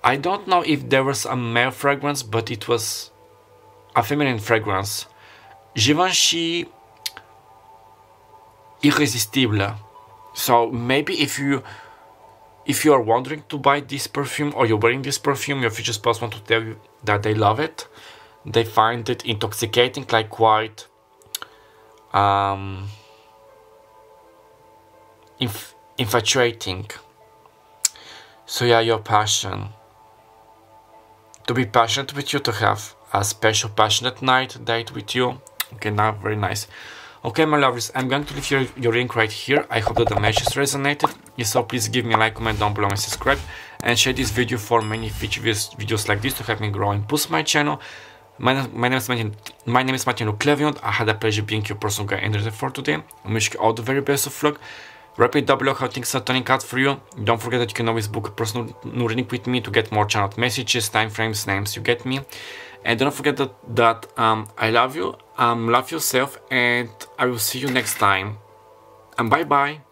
I don't know if there was a male fragrance, but it was a feminine fragrance. Givenchy irrésistible. So maybe if you are wondering to buy this perfume, or you're wearing this perfume, your future spouse want to tell you that they love it. They find it intoxicating, like quite infatuating. So yeah, your passion. To be passionate with you, to have a special passionate night date with you. Okay, now very nice. Okay, my lovelies, I'm going to leave your link right here. I hope that the message resonated. If so, please give me a like, comment down below, and subscribe, and share this video for many future videos like this to help me grow and boost my channel. My name is Martin Luclevion. I had a pleasure being your personal guide and reader for today. I wish you all the very best of luck. Write it down below how things are turning out for you. Don't forget that you can always book a personal reading with me to get more channeled messages, time frames, names, you get me. And don't forget that I love you, love yourself, and I will see you next time. And bye bye.